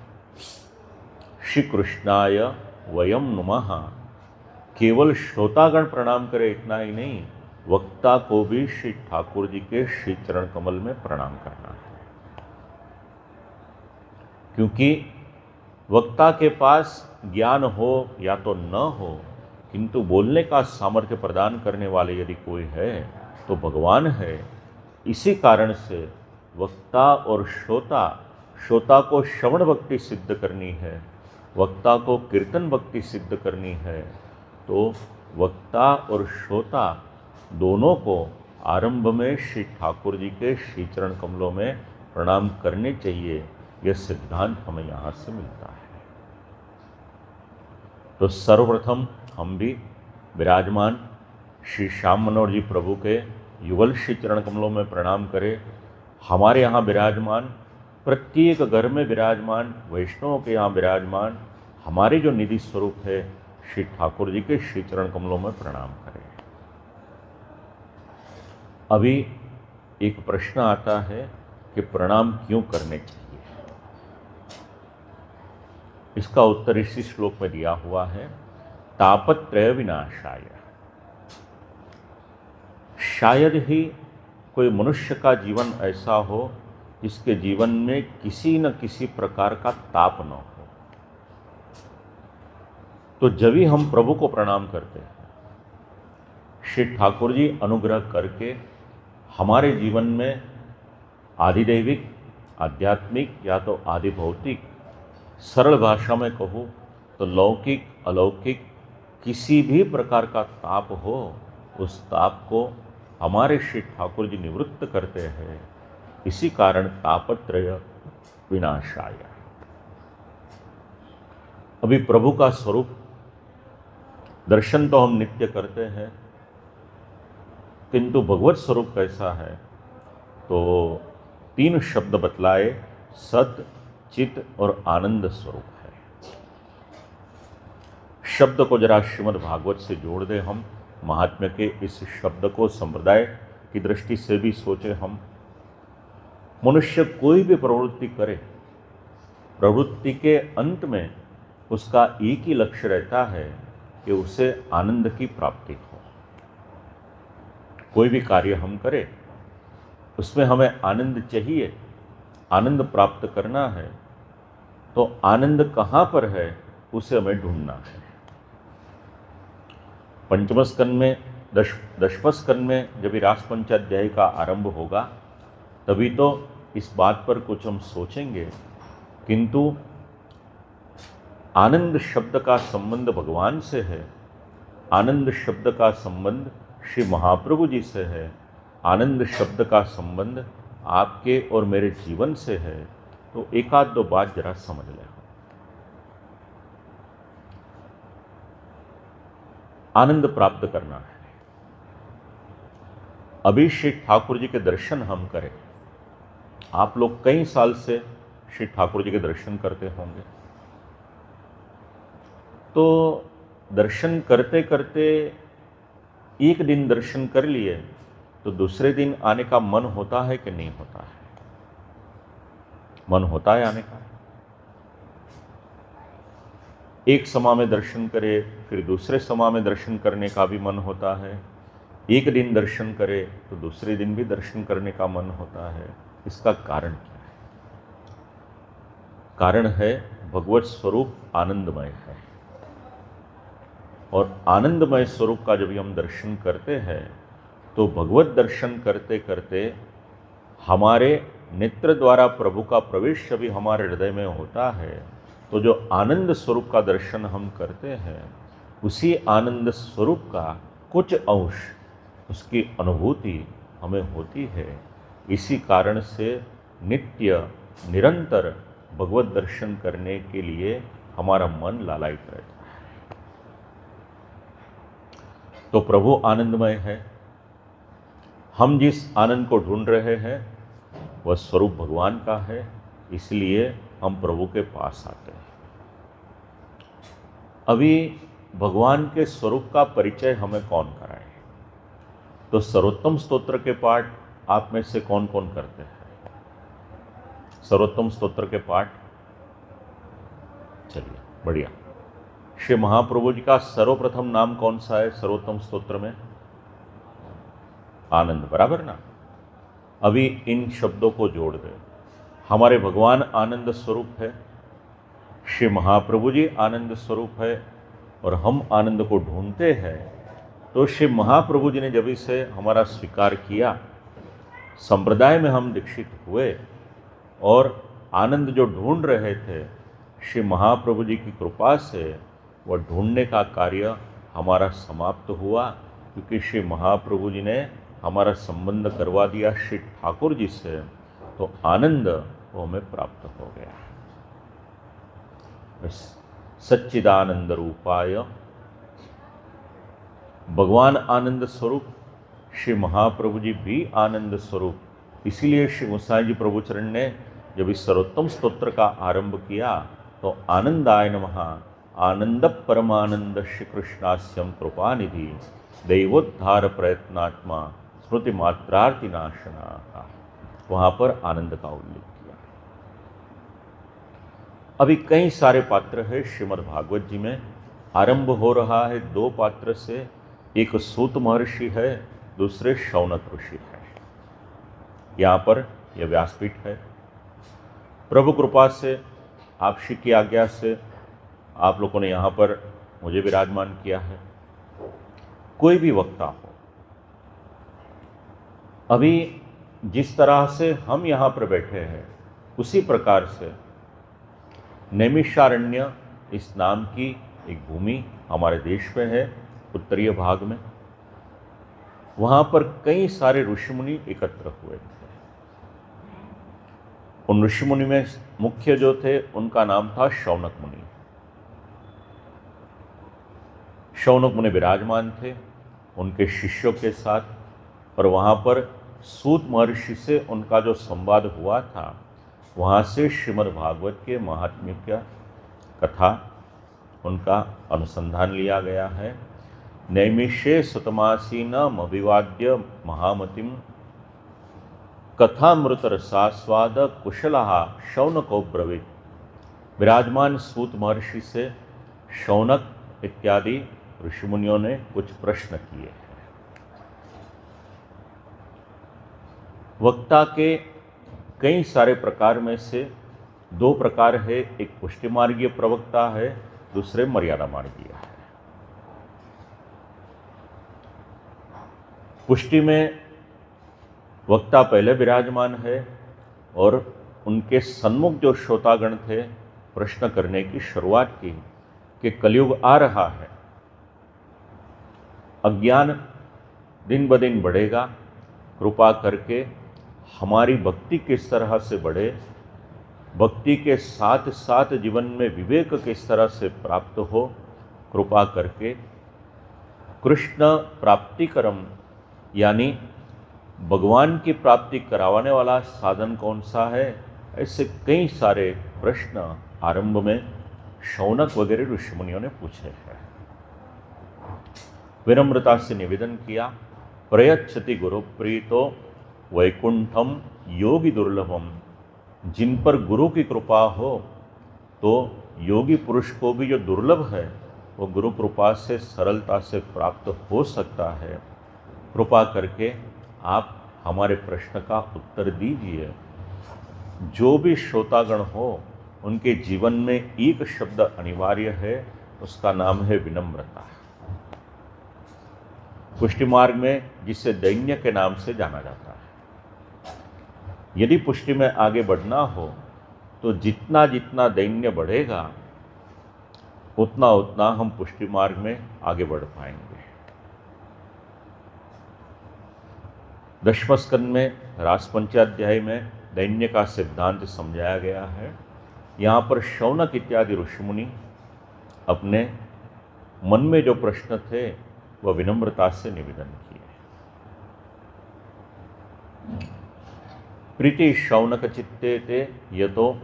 श्री कृष्णाय वयम नमः। केवल श्रोतागण प्रणाम करे इतना ही नहीं, वक्ता को भी श्री ठाकुर जी के श्री चरण कमल में प्रणाम करना है, क्योंकि वक्ता के पास ज्ञान हो या तो न हो, किंतु बोलने का सामर्थ्य प्रदान करने वाले यदि कोई है तो भगवान है। इसी कारण से वक्ता और श्रोता, श्रोता को श्रवण भक्ति सिद्ध करनी है, वक्ता को कीर्तन भक्ति सिद्ध करनी है, तो वक्ता और श्रोता दोनों को आरंभ में श्री ठाकुर जी के श्री चरण कमलों में प्रणाम करने चाहिए। यह सिद्धांत हमें यहाँ से मिलता है। तो सर्वप्रथम हम भी विराजमान श्री श्याम मनोहर जी प्रभु के युगल श्री चरण कमलों में प्रणाम करें। हमारे यहाँ विराजमान, प्रत्येक घर में विराजमान, वैष्णवों के यहाँ विराजमान हमारे जो निधि स्वरूप है श्री ठाकुर जी के श्री चरण कमलों में प्रणाम करें। अभी एक प्रश्न आता है कि प्रणाम क्यों करने चाहिए। इसका उत्तर इसी श्लोक में दिया हुआ है, तापत्रय विनाशाय। शायद ही कोई मनुष्य का जीवन ऐसा हो जिसके जीवन में किसी न किसी प्रकार का ताप न हो। तो जब भी हम प्रभु को प्रणाम करते हैं, श्री ठाकुर जी अनुग्रह करके हमारे जीवन में आधिदैविक, आध्यात्मिक या तो आदि भौतिक, सरल भाषा में कहूँ तो लौकिक अलौकिक किसी भी प्रकार का ताप हो, उस ताप को हमारे श्री ठाकुर जी निवृत्त करते हैं। इसी कारण तापत्रय विनाशाय। अभी प्रभु का स्वरूप दर्शन तो हम नित्य करते हैं, किंतु भगवत स्वरूप कैसा है तो 3 शब्द बतलाए, सत, चित और आनंद स्वरूप है। शब्द को जरा श्रीमद् भागवत से जोड़ दें हम, महात्म्य के इस शब्द को संप्रदाय की दृष्टि से भी सोचें हम। मनुष्य कोई भी प्रवृत्ति करे, प्रवृत्ति के अंत में उसका एक ही लक्ष्य रहता है कि उसे आनंद की प्राप्ति हो। कोई भी कार्य हम करें उसमें हमें आनंद चाहिए, आनंद प्राप्त करना है, तो आनंद कहाँ पर है उसे हमें ढूंढना है। पंचम स्कंद में, दशम स्कंद में जब रास पंचाध्याय का आरंभ होगा तभी तो इस बात पर कुछ हम सोचेंगे। किंतु आनंद शब्द का संबंध भगवान से है, आनंद शब्द का संबंध श्री महाप्रभु जी से है, आनंद शब्द का संबंध आपके और मेरे जीवन से है। तो एक आध दो बात जरा समझ लें। आनंद प्राप्त करना है। अभी श्री ठाकुर जी के दर्शन हम करें। आप लोग कई साल से श्री ठाकुर जी के दर्शन करते होंगे, तो दर्शन करते करते एक दिन दर्शन कर लिए तो दूसरे दिन आने का मन होता है कि नहीं होता है? मन होता है आने का। एक समा में दर्शन करे फिर दूसरे समा में दर्शन करने का भी मन होता है, एक दिन दर्शन करे तो दूसरे दिन भी दर्शन करने का मन होता है। इसका कारण क्या है? कारण है भगवत स्वरूप आनंदमय है, और आनंदमय स्वरूप का जब हम दर्शन करते हैं तो भगवत दर्शन करते करते हमारे नेत्र द्वारा प्रभु का प्रवेश भी हमारे हृदय में होता है। तो जो आनंद स्वरूप का दर्शन हम करते हैं, उसी आनंद स्वरूप का कुछ अंश, उसकी अनुभूति हमें होती है। इसी कारण से नित्य निरंतर भगवत दर्शन करने के लिए हमारा मन लालायित रहता है। तो प्रभु आनंदमय है। हम जिस आनंद को ढूंढ रहे हैं वह स्वरूप भगवान का है, इसलिए हम प्रभु के पास आते हैं। अभी भगवान के स्वरूप का परिचय हमें कौन कराए? तो सर्वोत्तम स्तोत्र के पाठ आप में से कौन कौन करते हैं? सर्वोत्तम स्तोत्र के पाठ, चलिए बढ़िया। श्री महाप्रभु जी का सर्वप्रथम नाम कौन सा है सर्वोत्तम स्तोत्र में? आनंद, बराबर ना? अभी इन शब्दों को जोड़ दे। हमारे भगवान आनंद स्वरूप है, श्री महाप्रभु जी आनंद स्वरूप है, और हम आनंद को ढूंढते हैं, तो श्री महाप्रभु जी ने जब इसे हमारा स्वीकार किया, संप्रदाय में हम दीक्षित हुए और आनंद जो ढूंढ रहे थे, श्री महाप्रभु जी की कृपा से वह ढूंढने का कार्य हमारा समाप्त हुआ, क्योंकि श्री महाप्रभु जी ने हमारा संबंध करवा दिया श्री ठाकुर जी से, तो आनंद वो हमें प्राप्त हो गया। सच्चिदानंद रूपाय, भगवान आनंद स्वरूप, श्री महाप्रभु जी भी आनंद स्वरूप। इसीलिए श्री गोसाई जी प्रभु चरण ने जब इस सर्वोत्तम स्तोत्र का आरंभ किया तो आनंदाय नमः, आनंद परमानंद श्री कृष्णास्यम कृपानिधि, दैवोद्धार प्रयत्नात्मा, स्मृति मात्रार्ति नाशना, वहाँ पर आनंद का उल्लेख किया। अभी कई सारे पात्र हैं श्रीमद् भागवत जी में। आरंभ हो रहा है दो पात्र से, एक सूत महर्षि है, दूसरे शौनक ऋषि है। यहाँ पर यह व्यासपीठ है। प्रभु कृपा से, आप श्री की आज्ञा से आप लोगों ने यहाँ पर मुझे विराजमान किया है। कोई भी वक्ता हो, अभी जिस तरह से हम यहाँ पर बैठे हैं उसी प्रकार से नैमिषारण्य इस नाम की एक भूमि हमारे देश में है, उत्तरीय भाग में। वहाँ पर कई सारे ऋषिमुनि एकत्र हुए थे। उन ऋषिमुनि में मुख्य जो थे उनका नाम था शौनक मुनि। शौनक मुनि विराजमान थे उनके शिष्यों के साथ, और वहाँ पर सूत महर्षि से उनका जो संवाद हुआ था, वहाँ से श्रीमद् भागवत के महात्म्य का कथा उनका अनुसंधान लिया गया है। नैमिषे सुतमासीनम अभिवाद्य महामतिम, कथामृत रसास्वाद कुशलः शौनको ब्रवीत। विराजमान सूत महर्षि से शौनक इत्यादि ऋषिमुनियों ने कुछ प्रश्न किए हैं। वक्ता के कई सारे प्रकार में से दो प्रकार है, एक पुष्टिमार्गीय प्रवक्ता है, दूसरे मर्यादा मार्गीय है। पुष्टि में वक्ता पहले विराजमान है और उनके सन्मुख जो श्रोतागण थे प्रश्न करने की शुरुआत की कि कलयुग आ रहा है, अज्ञान दिन ब दिन बढ़ेगा, कृपा करके हमारी भक्ति किस तरह से बढ़े, भक्ति के साथ साथ जीवन में विवेक किस तरह से प्राप्त हो, कृपा करके कृष्ण प्राप्तिकरम यानी भगवान की प्राप्ति कराने वाला साधन कौन सा है, ऐसे कई सारे प्रश्न आरंभ में शौनक वगैरह ऋषिमुनियों ने पूछे हैं। विनम्रता से निवेदन किया, प्रयच्छति गुरुप्रीतो वैकुंठम योगी दुर्लभम। जिन पर गुरु की कृपा हो तो योगी पुरुष को भी जो दुर्लभ है वो गुरु कृपा से सरलता से प्राप्त हो सकता है। कृपा करके आप हमारे प्रश्न का उत्तर दीजिए। जो भी श्रोतागण हो उनके जीवन में एक शब्द अनिवार्य है, उसका नाम है विनम्रता। पुष्टि मार्ग में जिसे दैन्य के नाम से जाना जाता है। यदि पुष्टि में आगे बढ़ना हो तो जितना जितना दैन्य बढ़ेगा उतना उतना हम पुष्टि मार्ग में आगे बढ़ पाएंगे। दशम स्कंद में रास पंचाध्याय में दैन्य का सिद्धांत समझाया गया है। यहाँ पर शौनक इत्यादि ऋषिमुनि अपने मन में जो प्रश्न थे वह विनम्रता से निवेदन किए। प्रीति शौनक चित्ते ते यतो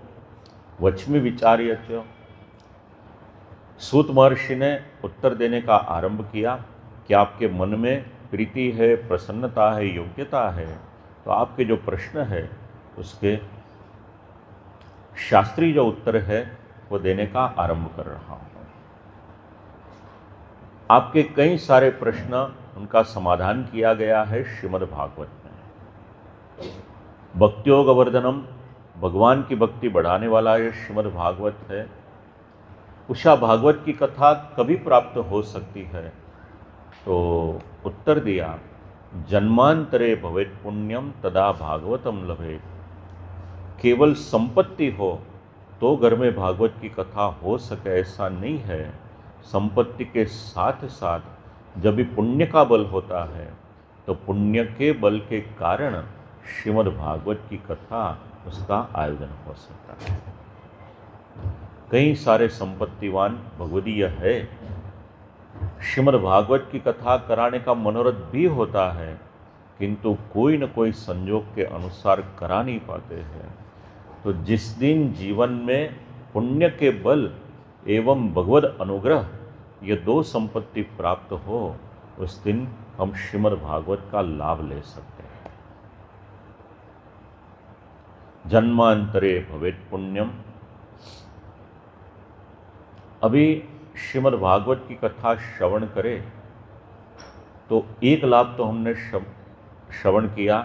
वच्मि विचार्य च। सूत महर्षि ने उत्तर देने का आरंभ किया कि आपके मन में प्रीति है, प्रसन्नता है, योग्यता है, तो आपके जो प्रश्न है उसके शास्त्रीय जो उत्तर है वो देने का आरंभ कर रहा हूँ। आपके कई सारे प्रश्न उनका समाधान किया गया है श्रीमद् भागवत में। भक्त्योग वर्धनम, भगवान की भक्ति बढ़ाने वाला ये श्रीमद् भागवत है। उषा भागवत की कथा कभी प्राप्त हो सकती है? तो उत्तर दिया, जन्मांतरे भवेत् पुण्यम तदा भागवतम लभेत। केवल संपत्ति हो तो घर में भागवत की कथा हो सके ऐसा नहीं है। संपत्ति के साथ साथ जब भी पुण्य का बल होता है तो पुण्य के बल के कारण श्रीमद् भागवत की कथा उसका आयोजन हो सकता है। कई सारे संपत्तिवान भगवदीय है, श्रीमद् भागवत की कथा कराने का मनोरथ भी होता है, किंतु कोई न कोई संजोग के अनुसार करा नहीं पाते हैं। तो जिस दिन जीवन में पुण्य के बल एवं भगवद अनुग्रह ये दो संपत्ति प्राप्त हो, उस दिन हम श्रीमद् भागवत का लाभ ले सकते हैं। जन्मांतरे भवेत् पुण्यम। अभी श्रीमद् भागवत की कथा श्रवण करें तो एक लाभ तो हमने श्रवण किया,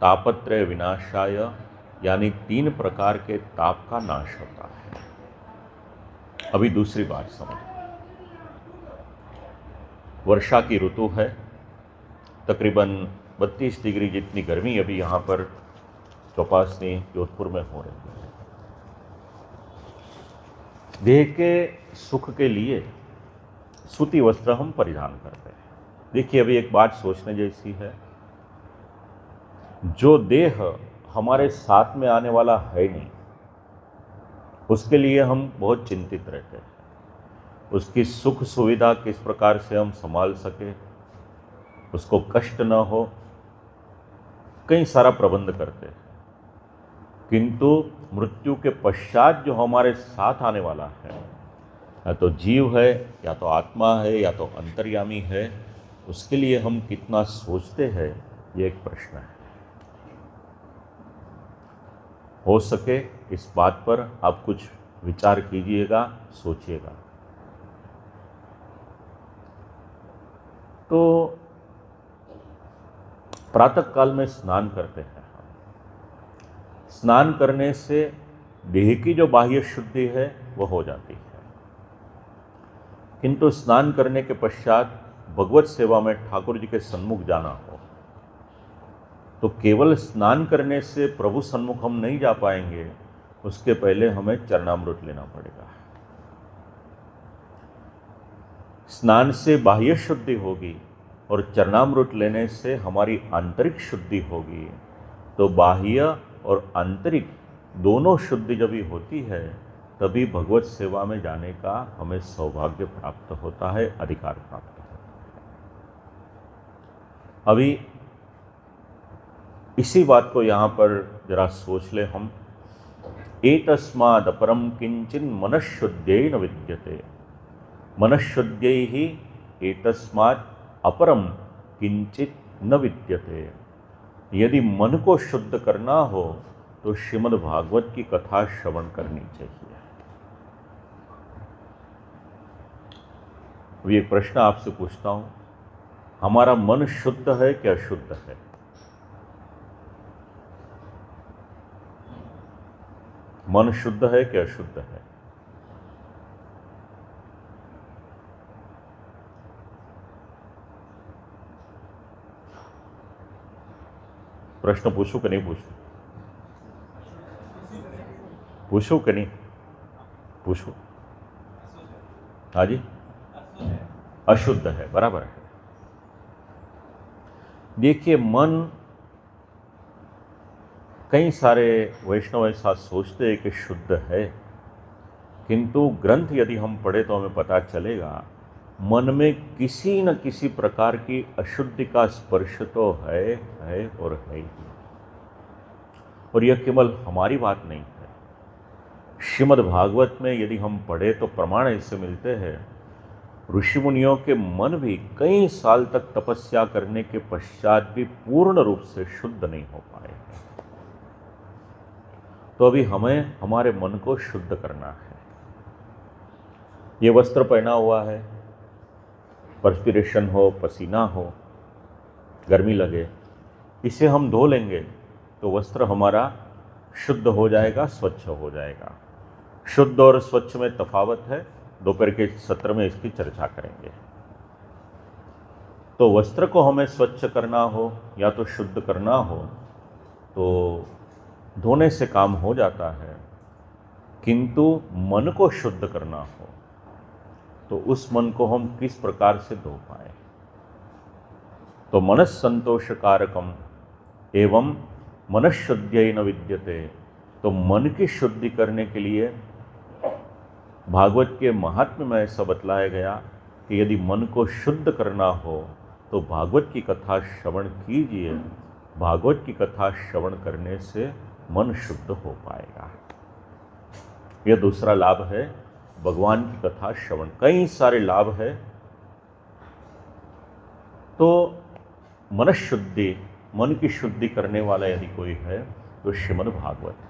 तापत्रय विनाशाय, यानी 3 प्रकार के ताप का नाश होता है। अभी दूसरी बात समझ, वर्षा की ऋतु है, तकरीबन 32 डिग्री जितनी गर्मी अभी यहाँ पर चौपासनी जोधपुर में हो रही है। देह के सुख के लिए सूती वस्त्र हम परिधान करते हैं। देखिए, अभी एक बात सोचने जैसी है, जो देह हमारे साथ में आने वाला है नहीं, उसके लिए हम बहुत चिंतित रहते हैं। उसकी सुख सुविधा किस प्रकार से हम संभाल सके, उसको कष्ट न हो, कई सारा प्रबंध करते हैं। किंतु मृत्यु के पश्चात जो हमारे साथ आने वाला है, या तो जीव है, या तो आत्मा है, या तो अंतर्यामी है, उसके लिए हम कितना सोचते हैं, ये एक प्रश्न है। हो सके इस बात पर आप कुछ विचार कीजिएगा, सोचिएगा। तो प्रातः काल में स्नान करते हैं। स्नान करने से देह की जो बाह्य शुद्धि है वो हो जाती है, किंतु स्नान करने के पश्चात भगवत सेवा में ठाकुर जी के सन्मुख जाना हो तो केवल स्नान करने से प्रभु सन्मुख हम नहीं जा पाएंगे, उसके पहले हमें चरणामृत लेना पड़ेगा। स्नान से बाह्य शुद्धि होगी और चरणामृत लेने से हमारी आंतरिक शुद्धि होगी। तो बाह्य और आंतरिक दोनों शुद्धि जब भी होती है, तभी भगवत सेवा में जाने का हमें सौभाग्य प्राप्त होता है, अधिकार प्राप्त होता है। अभी इसी बात को यहाँ पर जरा सोच ले हम। एतस्माद् अपरम किंचिन मनःशुद्ध्यै न विद्यते। मनःशुद्ध्यै ही एतस्माद् अपरम किंचित न विद्यते। यदि मन को शुद्ध करना हो तो श्रीमद् भागवत की कथा श्रवण करनी चाहिए। अभी एक प्रश्न आपसे पूछता हूँ, हमारा मन शुद्ध है कि अशुद्ध है? मन शुद्ध है कि अशुद्ध है? प्रश्न पूछूं कि नहीं पूछूं? पूछूं कि नहीं पूछूं? हाँ जी, अशुद्ध है, बराबर है। देखिए, मन, कई सारे वैष्णव ऐसा सोचते हैं कि शुद्ध है, किंतु ग्रंथ यदि हम पढ़े तो हमें पता चलेगा मन में किसी न किसी प्रकार की अशुद्धि का स्पर्श तो है और है ही। और यह केवल हमारी बात नहीं है, श्रीमद् भागवत में यदि हम पढ़े तो प्रमाण ऐसे मिलते हैं, ऋषि मुनियों के मन भी कई साल तक तपस्या करने के पश्चात भी पूर्ण रूप से शुद्ध नहीं हो पाए। तो अभी हमें हमारे मन को शुद्ध करना है। ये वस्त्र पहना हुआ है, पर्स्पिरेशन हो, पसीना हो, गर्मी लगे, इसे हम धो लेंगे तो वस्त्र हमारा शुद्ध हो जाएगा, स्वच्छ हो जाएगा। शुद्ध और स्वच्छ में तफावत है, दोपहर के सत्र में इसकी चर्चा करेंगे। तो वस्त्र को हमें स्वच्छ करना हो या तो शुद्ध करना हो तो धोने से काम हो जाता है, किंतु मन को शुद्ध करना हो तो उस मन को हम किस प्रकार से धो पाए। तो मनस्संतोष कारकम एवं मनःशुद्ध्यै न विद्यते। तो मन की शुद्धि करने के लिए भागवत के महात्म्य में ऐसा बतलाया गया कि यदि मन को शुद्ध करना हो तो भागवत की कथा श्रवण कीजिए। भागवत की कथा श्रवण करने से मन शुद्ध हो पाएगा। यह दूसरा लाभ है भगवान की कथा श्रवण। कई सारे लाभ है। तो मनःशुद्धि, मन की शुद्धि करने वाला यदि कोई है तो श्रीमद् भागवत है।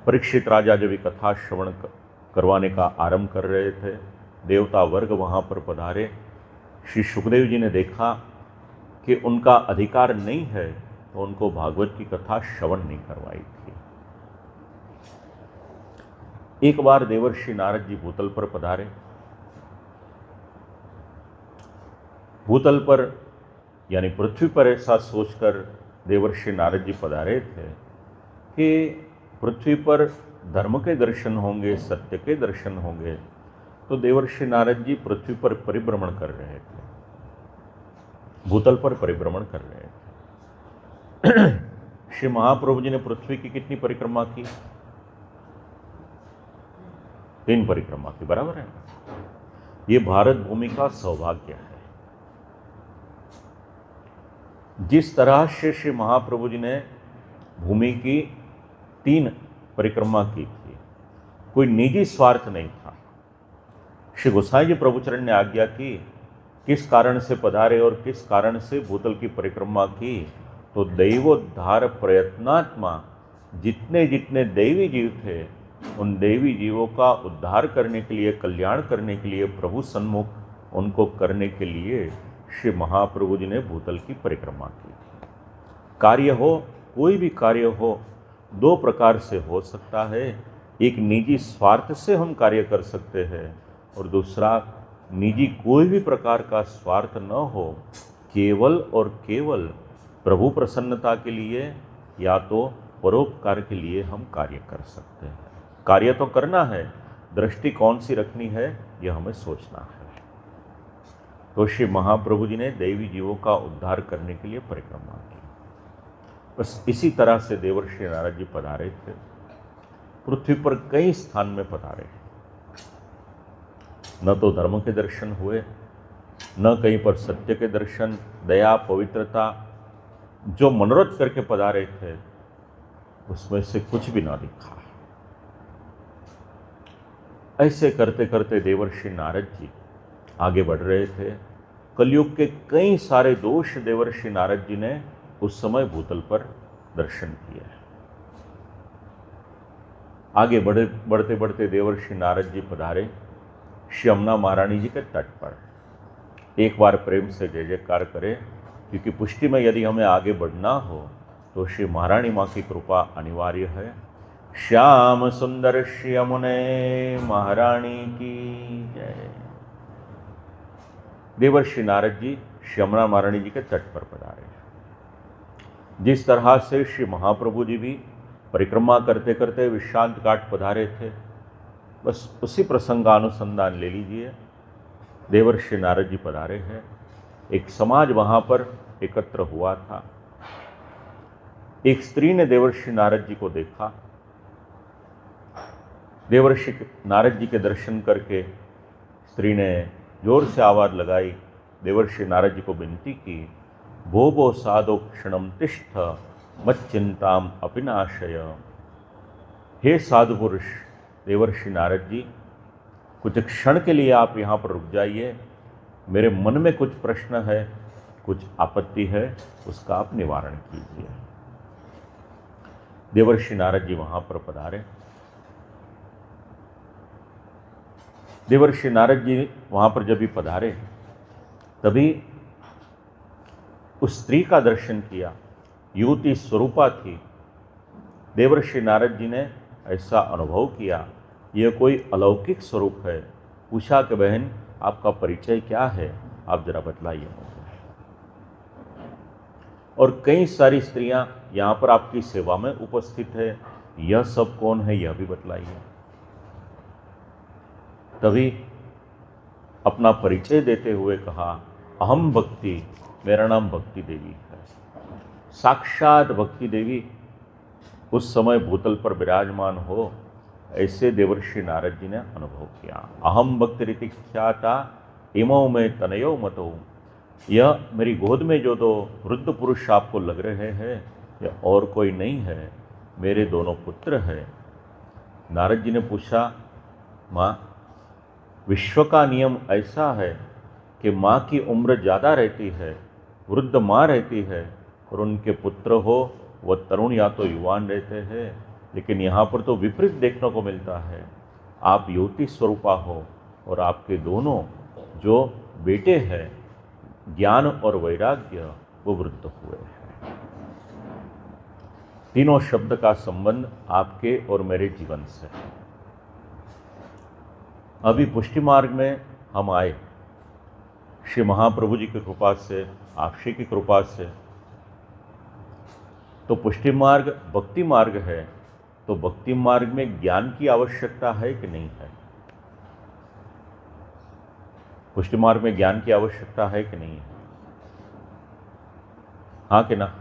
परीक्षित राजा जब ये कथा श्रवण करवाने का आरंभ कर रहे थे, देवता वर्ग वहाँ पर पधारे। श्री सुखदेव जी ने देखा कि उनका अधिकार नहीं है तो उनको भागवत की कथा श्रवण नहीं करवाई थी। एक बार देवर्षि नारद जी भूतल पर पधारे। भूतल पर यानी पृथ्वी पर ऐसा सोचकर देवर्षि नारद जी पधारे थे कि पृथ्वी पर धर्म के दर्शन होंगे, सत्य के दर्शन होंगे। तो देवर्षि नारद जी पृथ्वी पर परिभ्रमण कर रहे थे, भूतल पर परिभ्रमण कर रहे थे। श्री महाप्रभु जी ने पृथ्वी की कितनी परिक्रमा की? 3 परिक्रमा की, बराबर है। ये भारत भूमि का सौभाग्य है। जिस तरह से श्री महाप्रभु जी ने भूमि की 3 परिक्रमा की थी, कोई निजी स्वार्थ नहीं था। श्री गोसाई जी प्रभुचरण ने आज्ञा की किस कारण से पधारे और किस कारण से भूतल की परिक्रमा की। तो दैवोद्धार प्रयत्नात्मा जितने जितने दैवी जीव थे, उन दैवी जीवों का उद्धार करने के लिए, कल्याण करने के लिए, प्रभु सन्मुख उनको करने के लिए श्री महाप्रभु जी ने भूतल की परिक्रमा की। कार्य हो, कोई भी कार्य हो, 2 प्रकार से हो सकता है। एक निजी स्वार्थ से हम कार्य कर सकते हैं और दूसरा निजी कोई भी प्रकार का स्वार्थ न हो, केवल और केवल प्रभु प्रसन्नता के लिए या तो परोपकार के लिए हम कार्य कर सकते हैं। कार्य तो करना है, दृष्टि कौन सी रखनी है यह हमें सोचना है। तो श्री महाप्रभु जी ने दैवी जीवों का उद्धार करने के लिए परिक्रमा की। बस इसी तरह से देवर्षि नारद जी पधारे थे। पृथ्वी पर कई स्थान में पधारे। न तो धर्म के दर्शन हुए, न कहीं पर सत्य के दर्शन, दया, पवित्रता, जो मनोरथ करके पधारे थे उसमें से कुछ भी ना दिखा। ऐसे करते करते देवर्षि नारद जी आगे बढ़ रहे थे। कलयुग के कई सारे दोष देवर्षि नारद जी ने उस समय भूतल पर दर्शन किए। आगे बढ़ते बढ़ते देवर्षि नारद जी पधारे श्री यमुना महारानी जी के तट पर। एक बार प्रेम से जय जयकार करें, क्योंकि पुष्टि में यदि हमें आगे बढ़ना हो तो श्री महारानी माँ की कृपा अनिवार्य है। श्याम सुंदर श्री यमुने महारानी की जय। देवर्षि नारद जी श्री यमुना महारानी जी के तट पर पधारे। जिस तरह से श्री महाप्रभु जी भी परिक्रमा करते करते विश्रांत घाट पधारे थे, बस उसी प्रसंग का अनुसंधान ले लीजिए। देवर्षि नारद जी पधारे हैं। एक समाज वहाँ पर एकत्र हुआ था। एक स्त्री ने देवर्षि नारद जी को देखा। देवर्षि नारद जी के दर्शन करके स्त्री ने जोर से आवाज़ लगाई, देवर्षि नारद जी को विनती की, भो भो साधो क्षणम तिष्ठ मच्चिंताम अपिनाशय। हे साधु पुरुष देवर्षि नारद जी, कुछ क्षण के लिए आप यहाँ पर रुक जाइए। मेरे मन में कुछ प्रश्न है, कुछ आपत्ति है, उसका आप निवारण कीजिए। देवर्षि नारद जी वहाँ पर पधारे। देवर्षि नारद जी वहाँ पर जब भी पधारे तभी उस स्त्री का दर्शन किया। युवती स्वरूपा थी। देवर्षि नारद जी ने ऐसा अनुभव किया, यह कोई अलौकिक स्वरूप है। पूछा कि बहन आपका परिचय क्या है, आप जरा बतलाइए। और कई सारी स्त्रियां यहाँ पर आपकी सेवा में उपस्थित है, यह सब कौन है यह भी बतलाइए। तभी अपना परिचय देते हुए कहा, अहम भक्ति, मेरा नाम भक्ति देवी है। साक्षात भक्ति देवी उस समय भूतल पर विराजमान हो, ऐसे देवर्षि नारद जी ने अनुभव किया। अहम भक्ति रीति ख्याता इमो में तनयो मतो, यह मेरी गोद में जो दो वृद्ध पुरुष आपको लग रहे हैं, यह और कोई नहीं है, मेरे दोनों पुत्र हैं। नारद जी ने पूछा, माँ, विश्व का नियम ऐसा है कि माँ की उम्र ज़्यादा रहती है, वृद्ध माँ रहती है, और उनके पुत्र हो वह तरुण या तो युवान रहते हैं, लेकिन यहाँ पर तो विपरीत देखने को मिलता है। आप युवती स्वरूपा हो और आपके दोनों जो बेटे हैं ज्ञान और वैराग्य वो वृद्ध हुए हैं। तीनों शब्द का संबंध आपके और मेरे जीवन से है। अभी पुष्टि मार्ग में हम आए, श्री महाप्रभु जी की कृपा से, आप श्री की कृपा से। तो पुष्टि मार्ग भक्ति मार्ग है, तो भक्ति मार्ग में ज्ञान की आवश्यकता है कि नहीं है? पुष्टि मार्ग में ज्ञान की आवश्यकता है कि नहीं है? हाँ कि ना?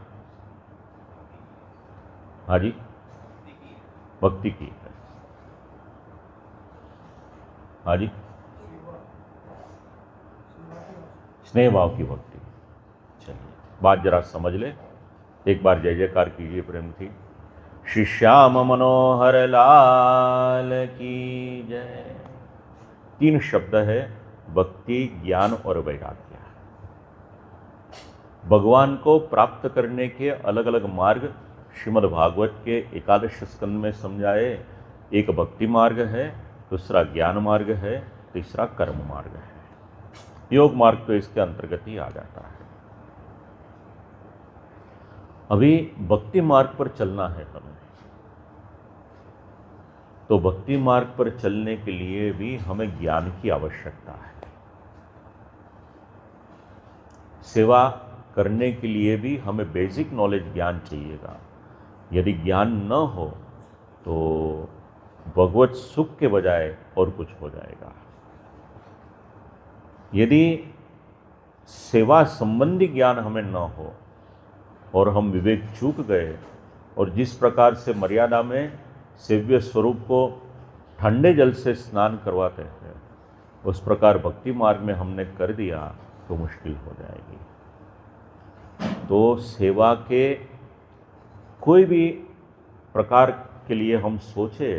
हाँ जी, भक्ति की है। हाँ जी, स्नेह भाव की भक्ति। चलिए बात जरा समझ ले, एक बार जय जयकार कीजिए प्रेम थी। श्री श्याम मनोहर लाल की जय। तीन शब्द है, भक्ति, ज्ञान और वैराग्य। भगवान को प्राप्त करने के अलग अलग मार्ग श्रीमद् भागवत के 11 स्कंद में समझाए। एक भक्ति मार्ग है, दूसरा ज्ञान मार्ग है, तीसरा कर्म मार्ग है। योग मार्ग तो इसके अंतर्गत ही आ जाता है। अभी भक्ति मार्ग पर चलना है हमें, तो भक्ति मार्ग पर चलने के लिए भी हमें ज्ञान की आवश्यकता है। सेवा करने के लिए भी हमें बेसिक नॉलेज ज्ञान चाहिएगा। यदि ज्ञान न हो तो भगवत सुख के बजाय और कुछ हो जाएगा। यदि सेवा संबंधी ज्ञान हमें न हो और हम विवेक चूक गए, और जिस प्रकार से मर्यादा में सेव्य स्वरूप को ठंडे जल से स्नान करवाते हैं, उस प्रकार भक्ति मार्ग में हमने कर दिया तो मुश्किल हो जाएगी। तो सेवा के कोई भी प्रकार के लिए हम सोचे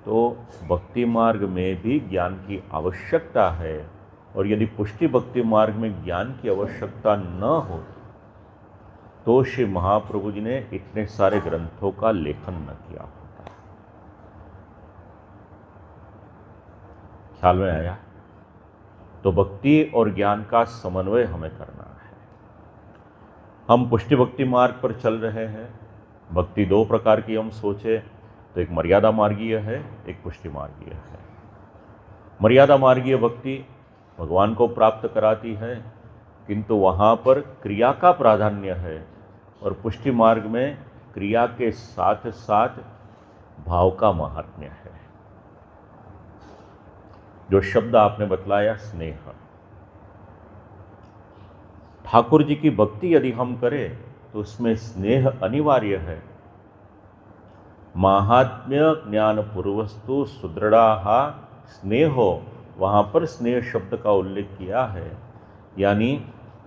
तो भक्ति मार्ग में भी ज्ञान की आवश्यकता है। और यदि पुष्टि भक्ति मार्ग में ज्ञान की आवश्यकता न हो तो श्री महाप्रभु जी ने इतने सारे ग्रंथों का लेखन न किया होता। ख्याल में आया? तो भक्ति और ज्ञान का समन्वय हमें करना है। हम पुष्टि भक्ति मार्ग पर चल रहे हैं। भक्ति दो प्रकार की हम सोचे तो एक मर्यादा मार्गीय है, एक पुष्टि मार्गीय है। मर्यादा मार्गीय भक्ति भगवान को प्राप्त कराती है, किंतु वहाँ पर क्रिया का प्राधान्य है, और पुष्टि मार्ग में क्रिया के साथ साथ भाव का महात्म्य है। जो शब्द आपने बतलाया स्नेह, ठाकुर जी की भक्ति यदि हम करें तो उसमें स्नेह अनिवार्य है। महात्म्य ज्ञान पूर्वस्तु सुदृढ़ा स्नेहो, वहाँ पर स्नेह शब्द का उल्लेख किया है। यानी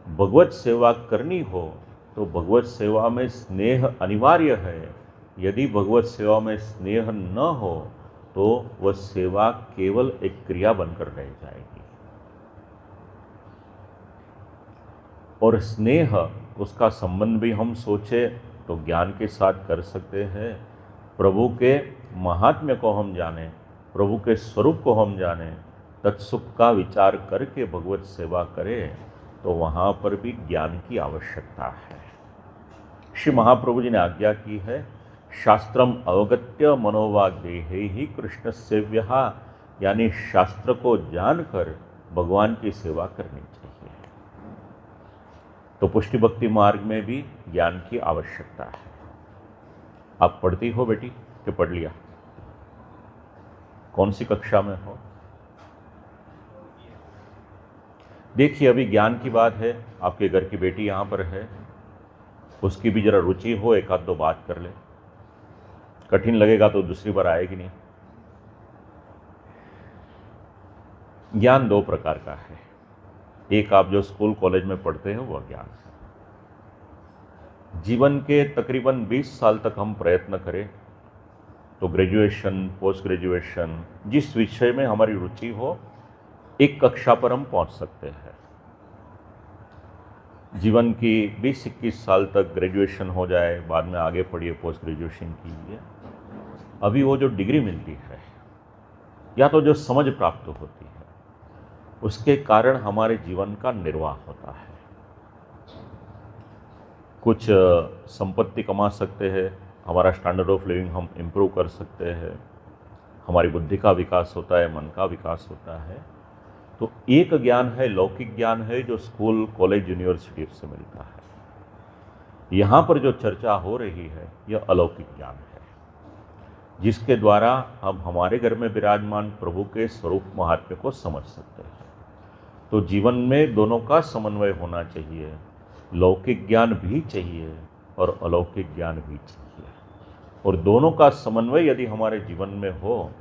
भगवत सेवा करनी हो तो भगवत सेवा में स्नेह अनिवार्य है। यदि भगवत सेवा में स्नेह न हो तो वह सेवा केवल एक क्रिया बनकर रह जाएगी। और स्नेह, उसका संबंध भी हम सोचे तो ज्ञान के साथ कर सकते हैं। प्रभु के महात्म्य को हम जानें, प्रभु के स्वरूप को हम जानें, तत्सुख का विचार करके भगवत सेवा करें, तो वहाँ पर भी ज्ञान की आवश्यकता है। श्री महाप्रभु जी ने आज्ञा की है शास्त्रम अवगत्य मनोवाग्देहे ही कृष्ण सेव्यः, यानी शास्त्र को जानकर भगवान की सेवा करनी चाहिए। तो पुष्टि भक्ति मार्ग में भी ज्ञान की आवश्यकता है। आप पढ़ती हो बेटी कि पढ़ लिया? कौन सी कक्षा में हो? देखिए, अभी ज्ञान की बात है, आपके घर की बेटी यहाँ पर है, उसकी भी जरा रुचि हो, एक आध दो बात कर ले। कठिन लगेगा तो दूसरी बार आएगी नहीं। ज्ञान दो प्रकार का है। एक आप जो स्कूल कॉलेज में पढ़ते हो वह ज्ञान है। जीवन के तकरीबन 20 साल तक हम प्रयत्न करें तो ग्रेजुएशन, पोस्ट ग्रेजुएशन, जिस विषय में हमारी रुचि हो, एक कक्षा पर हम पहुंच सकते हैं। जीवन की 20-21 साल तक ग्रेजुएशन हो जाए, बाद में आगे पढ़िए, पोस्ट ग्रेजुएशन कीजिए। अभी वो जो डिग्री मिलती है या तो जो समझ प्राप्त होती है, उसके कारण हमारे जीवन का निर्वाह होता है। कुछ संपत्ति कमा सकते हैं, हमारा स्टैंडर्ड ऑफ लिविंग हम इम्प्रूव कर सकते हैं, हमारी बुद्धि का विकास होता है, मन का विकास होता है। तो एक ज्ञान है, लौकिक ज्ञान है, जो स्कूल, कॉलेज, यूनिवर्सिटी से मिलता है। यहाँ पर जो चर्चा हो रही है यह अलौकिक ज्ञान है, जिसके द्वारा हम हमारे घर में विराजमान प्रभु के स्वरूप महात्म्य को समझ सकते हैं। तो जीवन में दोनों का समन्वय होना चाहिए, लौकिक ज्ञान भी चाहिए और अलौकिक ज्ञान भी चाहिए। और दोनों का समन्वय यदि हमारे जीवन में हो,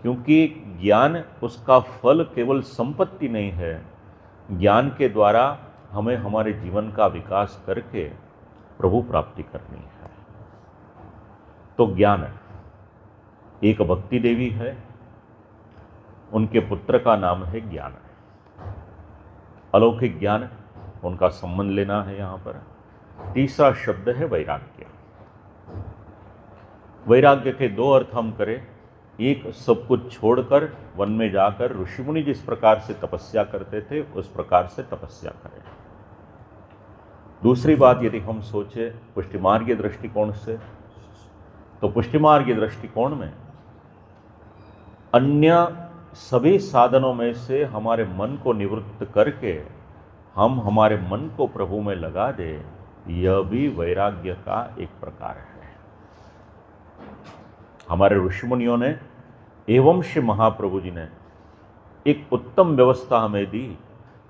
क्योंकि ज्ञान, उसका फल केवल संपत्ति नहीं है, ज्ञान के द्वारा हमें हमारे जीवन का विकास करके प्रभु प्राप्ति करनी है। तो ज्ञान, एक भक्ति देवी है, उनके पुत्र का नाम है ज्ञान। अलौकिक ज्ञान, उनका संबंध लेना है यहाँ पर। तीसरा शब्द है वैराग्य। वैराग्य के दो अर्थ हम करें। एक, सब कुछ छोड़कर वन में जाकर ऋषि मुनि जिस प्रकार से तपस्या करते थे उस प्रकार से तपस्या करें। दूसरी बात यदि हम सोचें पुष्टिमार्गीय दृष्टिकोण से, तो पुष्टिमार्गीय दृष्टिकोण में अन्य सभी साधनों में से हमारे मन को निवृत्त करके हम हमारे मन को प्रभु में लगा दे, यह भी वैराग्य का एक प्रकार है। हमारे ऋषि मुनियों ने एवं श्री महाप्रभु जी ने एक उत्तम व्यवस्था हमें दी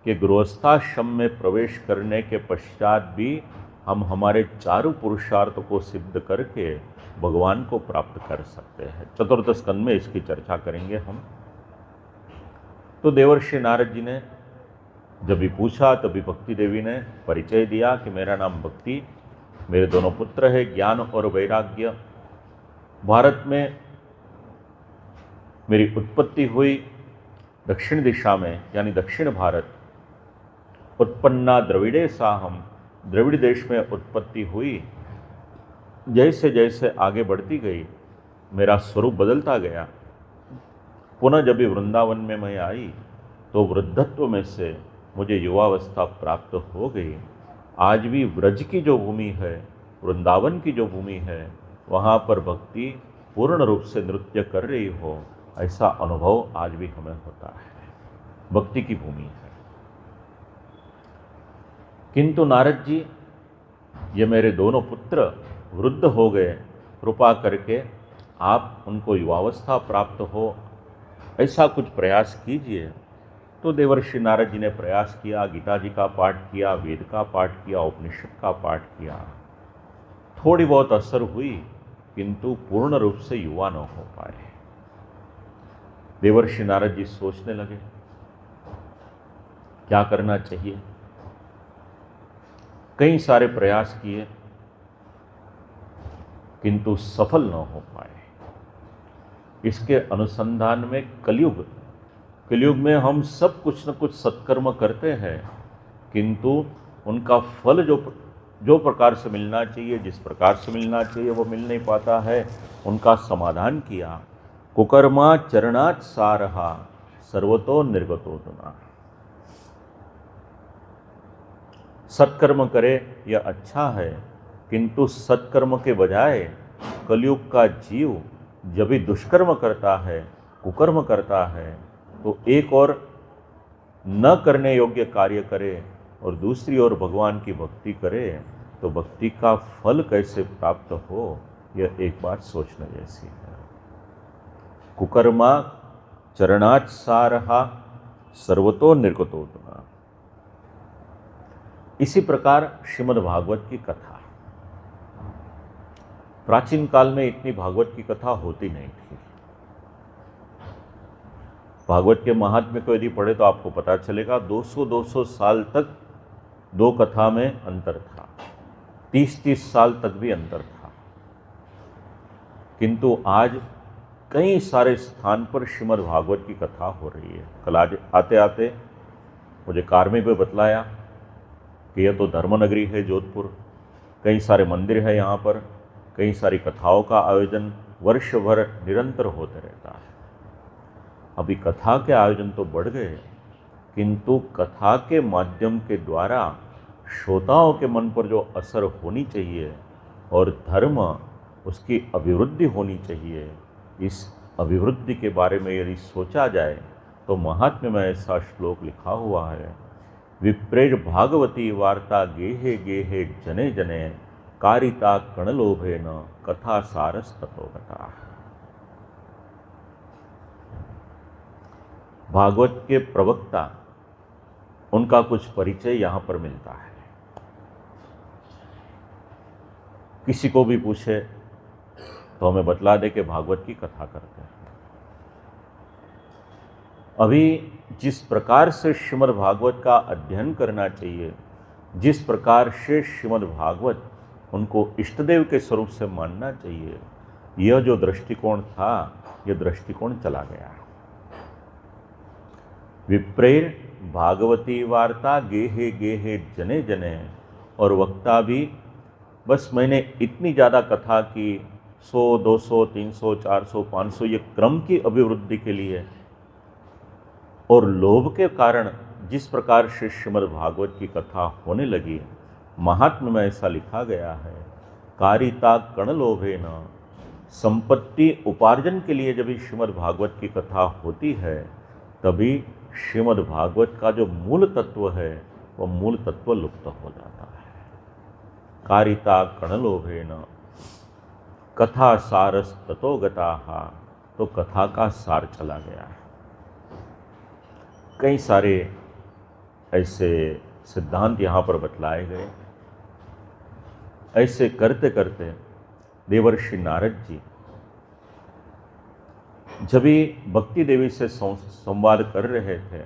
कि गृहस्थाश्रम में प्रवेश करने के पश्चात भी हम हमारे चारों पुरुषार्थ को सिद्ध करके भगवान को प्राप्त कर सकते हैं। चतुर्थ स्कंद में इसकी चर्चा करेंगे हम। तो देवर्षि नारद जी ने जब भी पूछा, तभी भक्ति देवी ने परिचय दिया कि मेरा नाम भक्ति, मेरे दोनों पुत्र हैं ज्ञान और वैराग्य। भारत में मेरी उत्पत्ति हुई दक्षिण दिशा में, यानी दक्षिण भारत। उत्पन्ना द्रविड़े साहम, द्रविड़ देश में उत्पत्ति हुई। जैसे जैसे आगे बढ़ती गई मेरा स्वरूप बदलता गया। पुनः जब भी वृंदावन में मैं आई तो वृद्धत्व में से मुझे युवावस्था प्राप्त हो गई। आज भी व्रज की जो भूमि है, वृंदावन की जो भूमि है, वहाँ पर भक्ति पूर्ण रूप से नृत्य कर रही हो, ऐसा अनुभव आज भी हमें होता है। भक्ति की भूमि है। किंतु नारद जी, ये मेरे दोनों पुत्र वृद्ध हो गए, कृपा करके आप उनको युवावस्था प्राप्त हो, ऐसा कुछ प्रयास कीजिए। तो देवर्षि नारद जी ने प्रयास किया, गीता जी का पाठ किया, वेद का पाठ किया, उपनिषद का पाठ किया। थोड़ी बहुत असर हुई, किंतु पूर्ण रूप से युवा न हो पाए। देवर्षि नारद जी सोचने लगे क्या करना चाहिए। कई सारे प्रयास किए, किंतु सफल न हो पाए। इसके अनुसंधान में कलयुग में हम सब कुछ न कुछ सत्कर्म करते हैं, किंतु उनका फल जो प्रकार से मिलना चाहिए, जिस प्रकार से मिलना चाहिए, वो मिल नहीं पाता है। उनका समाधान किया, कुकर्मा चरणात् सारहा सर्वतो निर्गतो दुना। सत्कर्म करे यह अच्छा है, किंतु सत्कर्म के बजाय कलयुग का जीव जब भी दुष्कर्म करता है, कुकर्म करता है, तो एक और न करने योग्य कार्य करे और दूसरी ओर भगवान की भक्ति करे, तो भक्ति का फल कैसे प्राप्त हो, यह एक बात सोचने जैसी है। कुकर्मा चरणात्सारहा सर्वतो निर्गतोत्तमा। इसी प्रकार श्रीमद् भागवत की कथा, प्राचीन काल में इतनी भागवत की कथा होती नहीं थी। भागवत के महात्म्य को यदि पढ़े तो आपको पता चलेगा 200-200 साल तक दो कथा में अंतर था, 30-30 साल तक भी अंतर था। किंतु आज कई सारे स्थान पर श्रीमद् भागवत की कथा हो रही है। कल आज आते आते मुझे कार में भी बतलाया कि यह तो धर्मनगरी है जोधपुर, कई सारे मंदिर है यहाँ पर, कई सारी कथाओं का आयोजन वर्ष भर निरंतर होते रहता है। अभी कथा के आयोजन तो बढ़ गए, किंतु कथा के माध्यम के द्वारा श्रोताओं के मन पर जो असर होनी चाहिए और धर्म उसकी अभिवृद्धि होनी चाहिए, इस अभिवृद्धि के बारे में यदि सोचा जाए तो महात्म्य में ऐसा श्लोक लिखा हुआ है, विप्रेर भागवती वार्ता गेहे गेहे जने जने कारिता कणलोभेन कथा सारस तथोगता। भागवत के प्रवक्ता, उनका कुछ परिचय यहाँ पर मिलता है। किसी को भी पूछे तो हमें बतला दे कि भागवत की कथा करते हैं। अभी जिस प्रकार से श्रीमद् भागवत का अध्ययन करना चाहिए, जिस प्रकार से श्रीमद् भागवत उनको इष्टदेव के स्वरूप से मानना चाहिए, यह जो दृष्टिकोण था, यह दृष्टिकोण चला गया। विप्रेर भागवती वार्ता गेहे गेहे जने जने, और वक्ता भी बस मैंने इतनी ज़्यादा कथा की, 100, 200, 300, 400, 500, ये क्रम की अभिवृद्धि के लिए, और लोभ के कारण जिस प्रकार से श्रीमद् भागवत की कथा होने लगी, महात्म्य में ऐसा लिखा गया है, कारिता कणलोभेन, संपत्ति उपार्जन के लिए जब श्रीमद् भागवत की कथा होती है, तभी श्रीमद् भागवत का जो मूल तत्व है वह मूल तत्व लुप्त हो जाता है। कारिता कणलोभेन कथा सारस ततो गताहा, तो कथा का सार चला गया है। कई सारे ऐसे सिद्धांत यहाँ पर बतलाए गए। ऐसे करते करते देवर्षि नारद जी जब भी भक्ति देवी से संवाद कर रहे थे,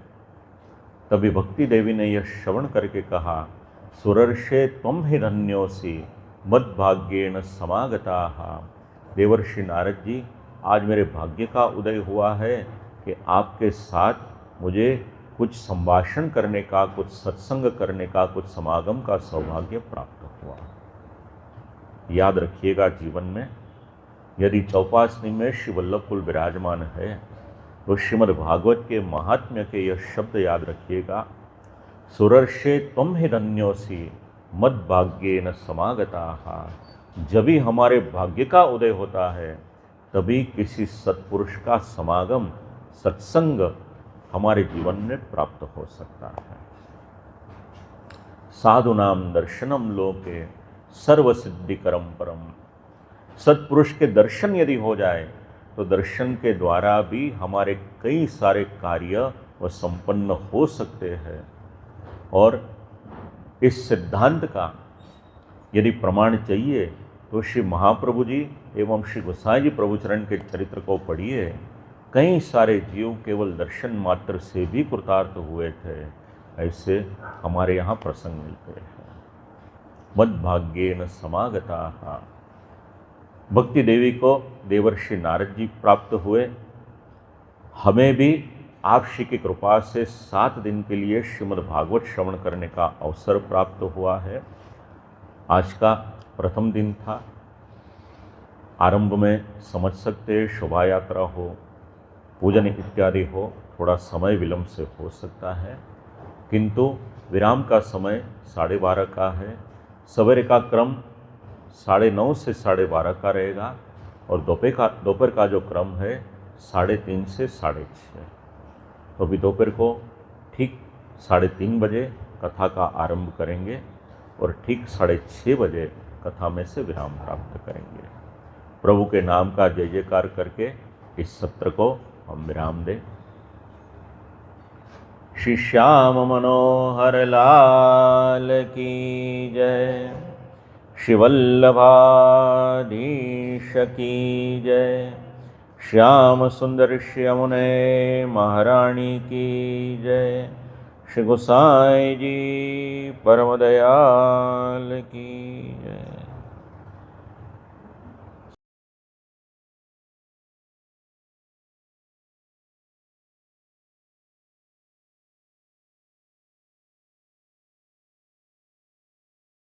तभी भक्ति देवी ने यह श्रवण करके कहा, सुरर्षे त्वं हि धन्योसि मद्भाग्येन समागताः। देवर्षि नारद जी, आज मेरे भाग्य का उदय हुआ है कि आपके साथ मुझे कुछ संभाषण करने का, कुछ सत्संग करने का, कुछ समागम का सौभाग्य प्राप्त हुआ। याद रखिएगा, जीवन में यदि चौपासनी में श्री वल्लभ कुल विराजमान है तो श्रीमद् भागवत के महात्म्य के यह शब्द याद रखिएगा, सुरर्षे त्वं हि धन्योसि मद्भाग्येन समागताः। जब भी हमारे भाग्य का उदय होता है, तभी किसी सत्पुरुष का समागम, सत्संग हमारे जीवन में प्राप्त हो सकता है। साधुनाम दर्शनम लोके सर्वसिद्धिकरम परम। सत्पुरुष के दर्शन यदि हो जाए तो दर्शन के द्वारा भी हमारे कई सारे कार्य व संपन्न हो सकते हैं। और इस सिद्धांत का यदि प्रमाण चाहिए तो श्री महाप्रभु जी एवं श्री गोसाई जी प्रभुचरण के चरित्र को पढ़िए। कई सारे जीव केवल दर्शन मात्र से भी कृतार्थ हुए थे। ऐसे हमारे यहाँ प्रसंग मिलते हैं। मद्भाग्येन समागताः। भक्ति देवी को देवर्षि नारद जी प्राप्त हुए। हमें भी आप श्री की कृपा से 7 दिन के लिए श्रीमद् भागवत श्रवण करने का अवसर प्राप्त हुआ है। आज का प्रथम दिन था। आरंभ में समझ सकते शोभा यात्रा हो, पूजन इत्यादि हो, थोड़ा समय विलंब से हो सकता है, किंतु विराम का समय 12:30 का है। सवेरे का क्रम 9:30 से 12:30 का रहेगा। और दोपहर का जो क्रम है 3:30 से 6:30। तो अभी दोपहर को ठीक 3:30 बजे कथा का आरंभ करेंगे और ठीक 6:30 बजे कथा में से विराम प्राप्त करेंगे। प्रभु के नाम का जय जयकार करके इस सत्र को हम विराम दें। श्री श्याम मनोहर लाल की जय, श्री वल्लभाधीश की जय, श्याम सुंदर श्यामुने महारानी की जय, श्री गोसाई जी परम दयाल की जय।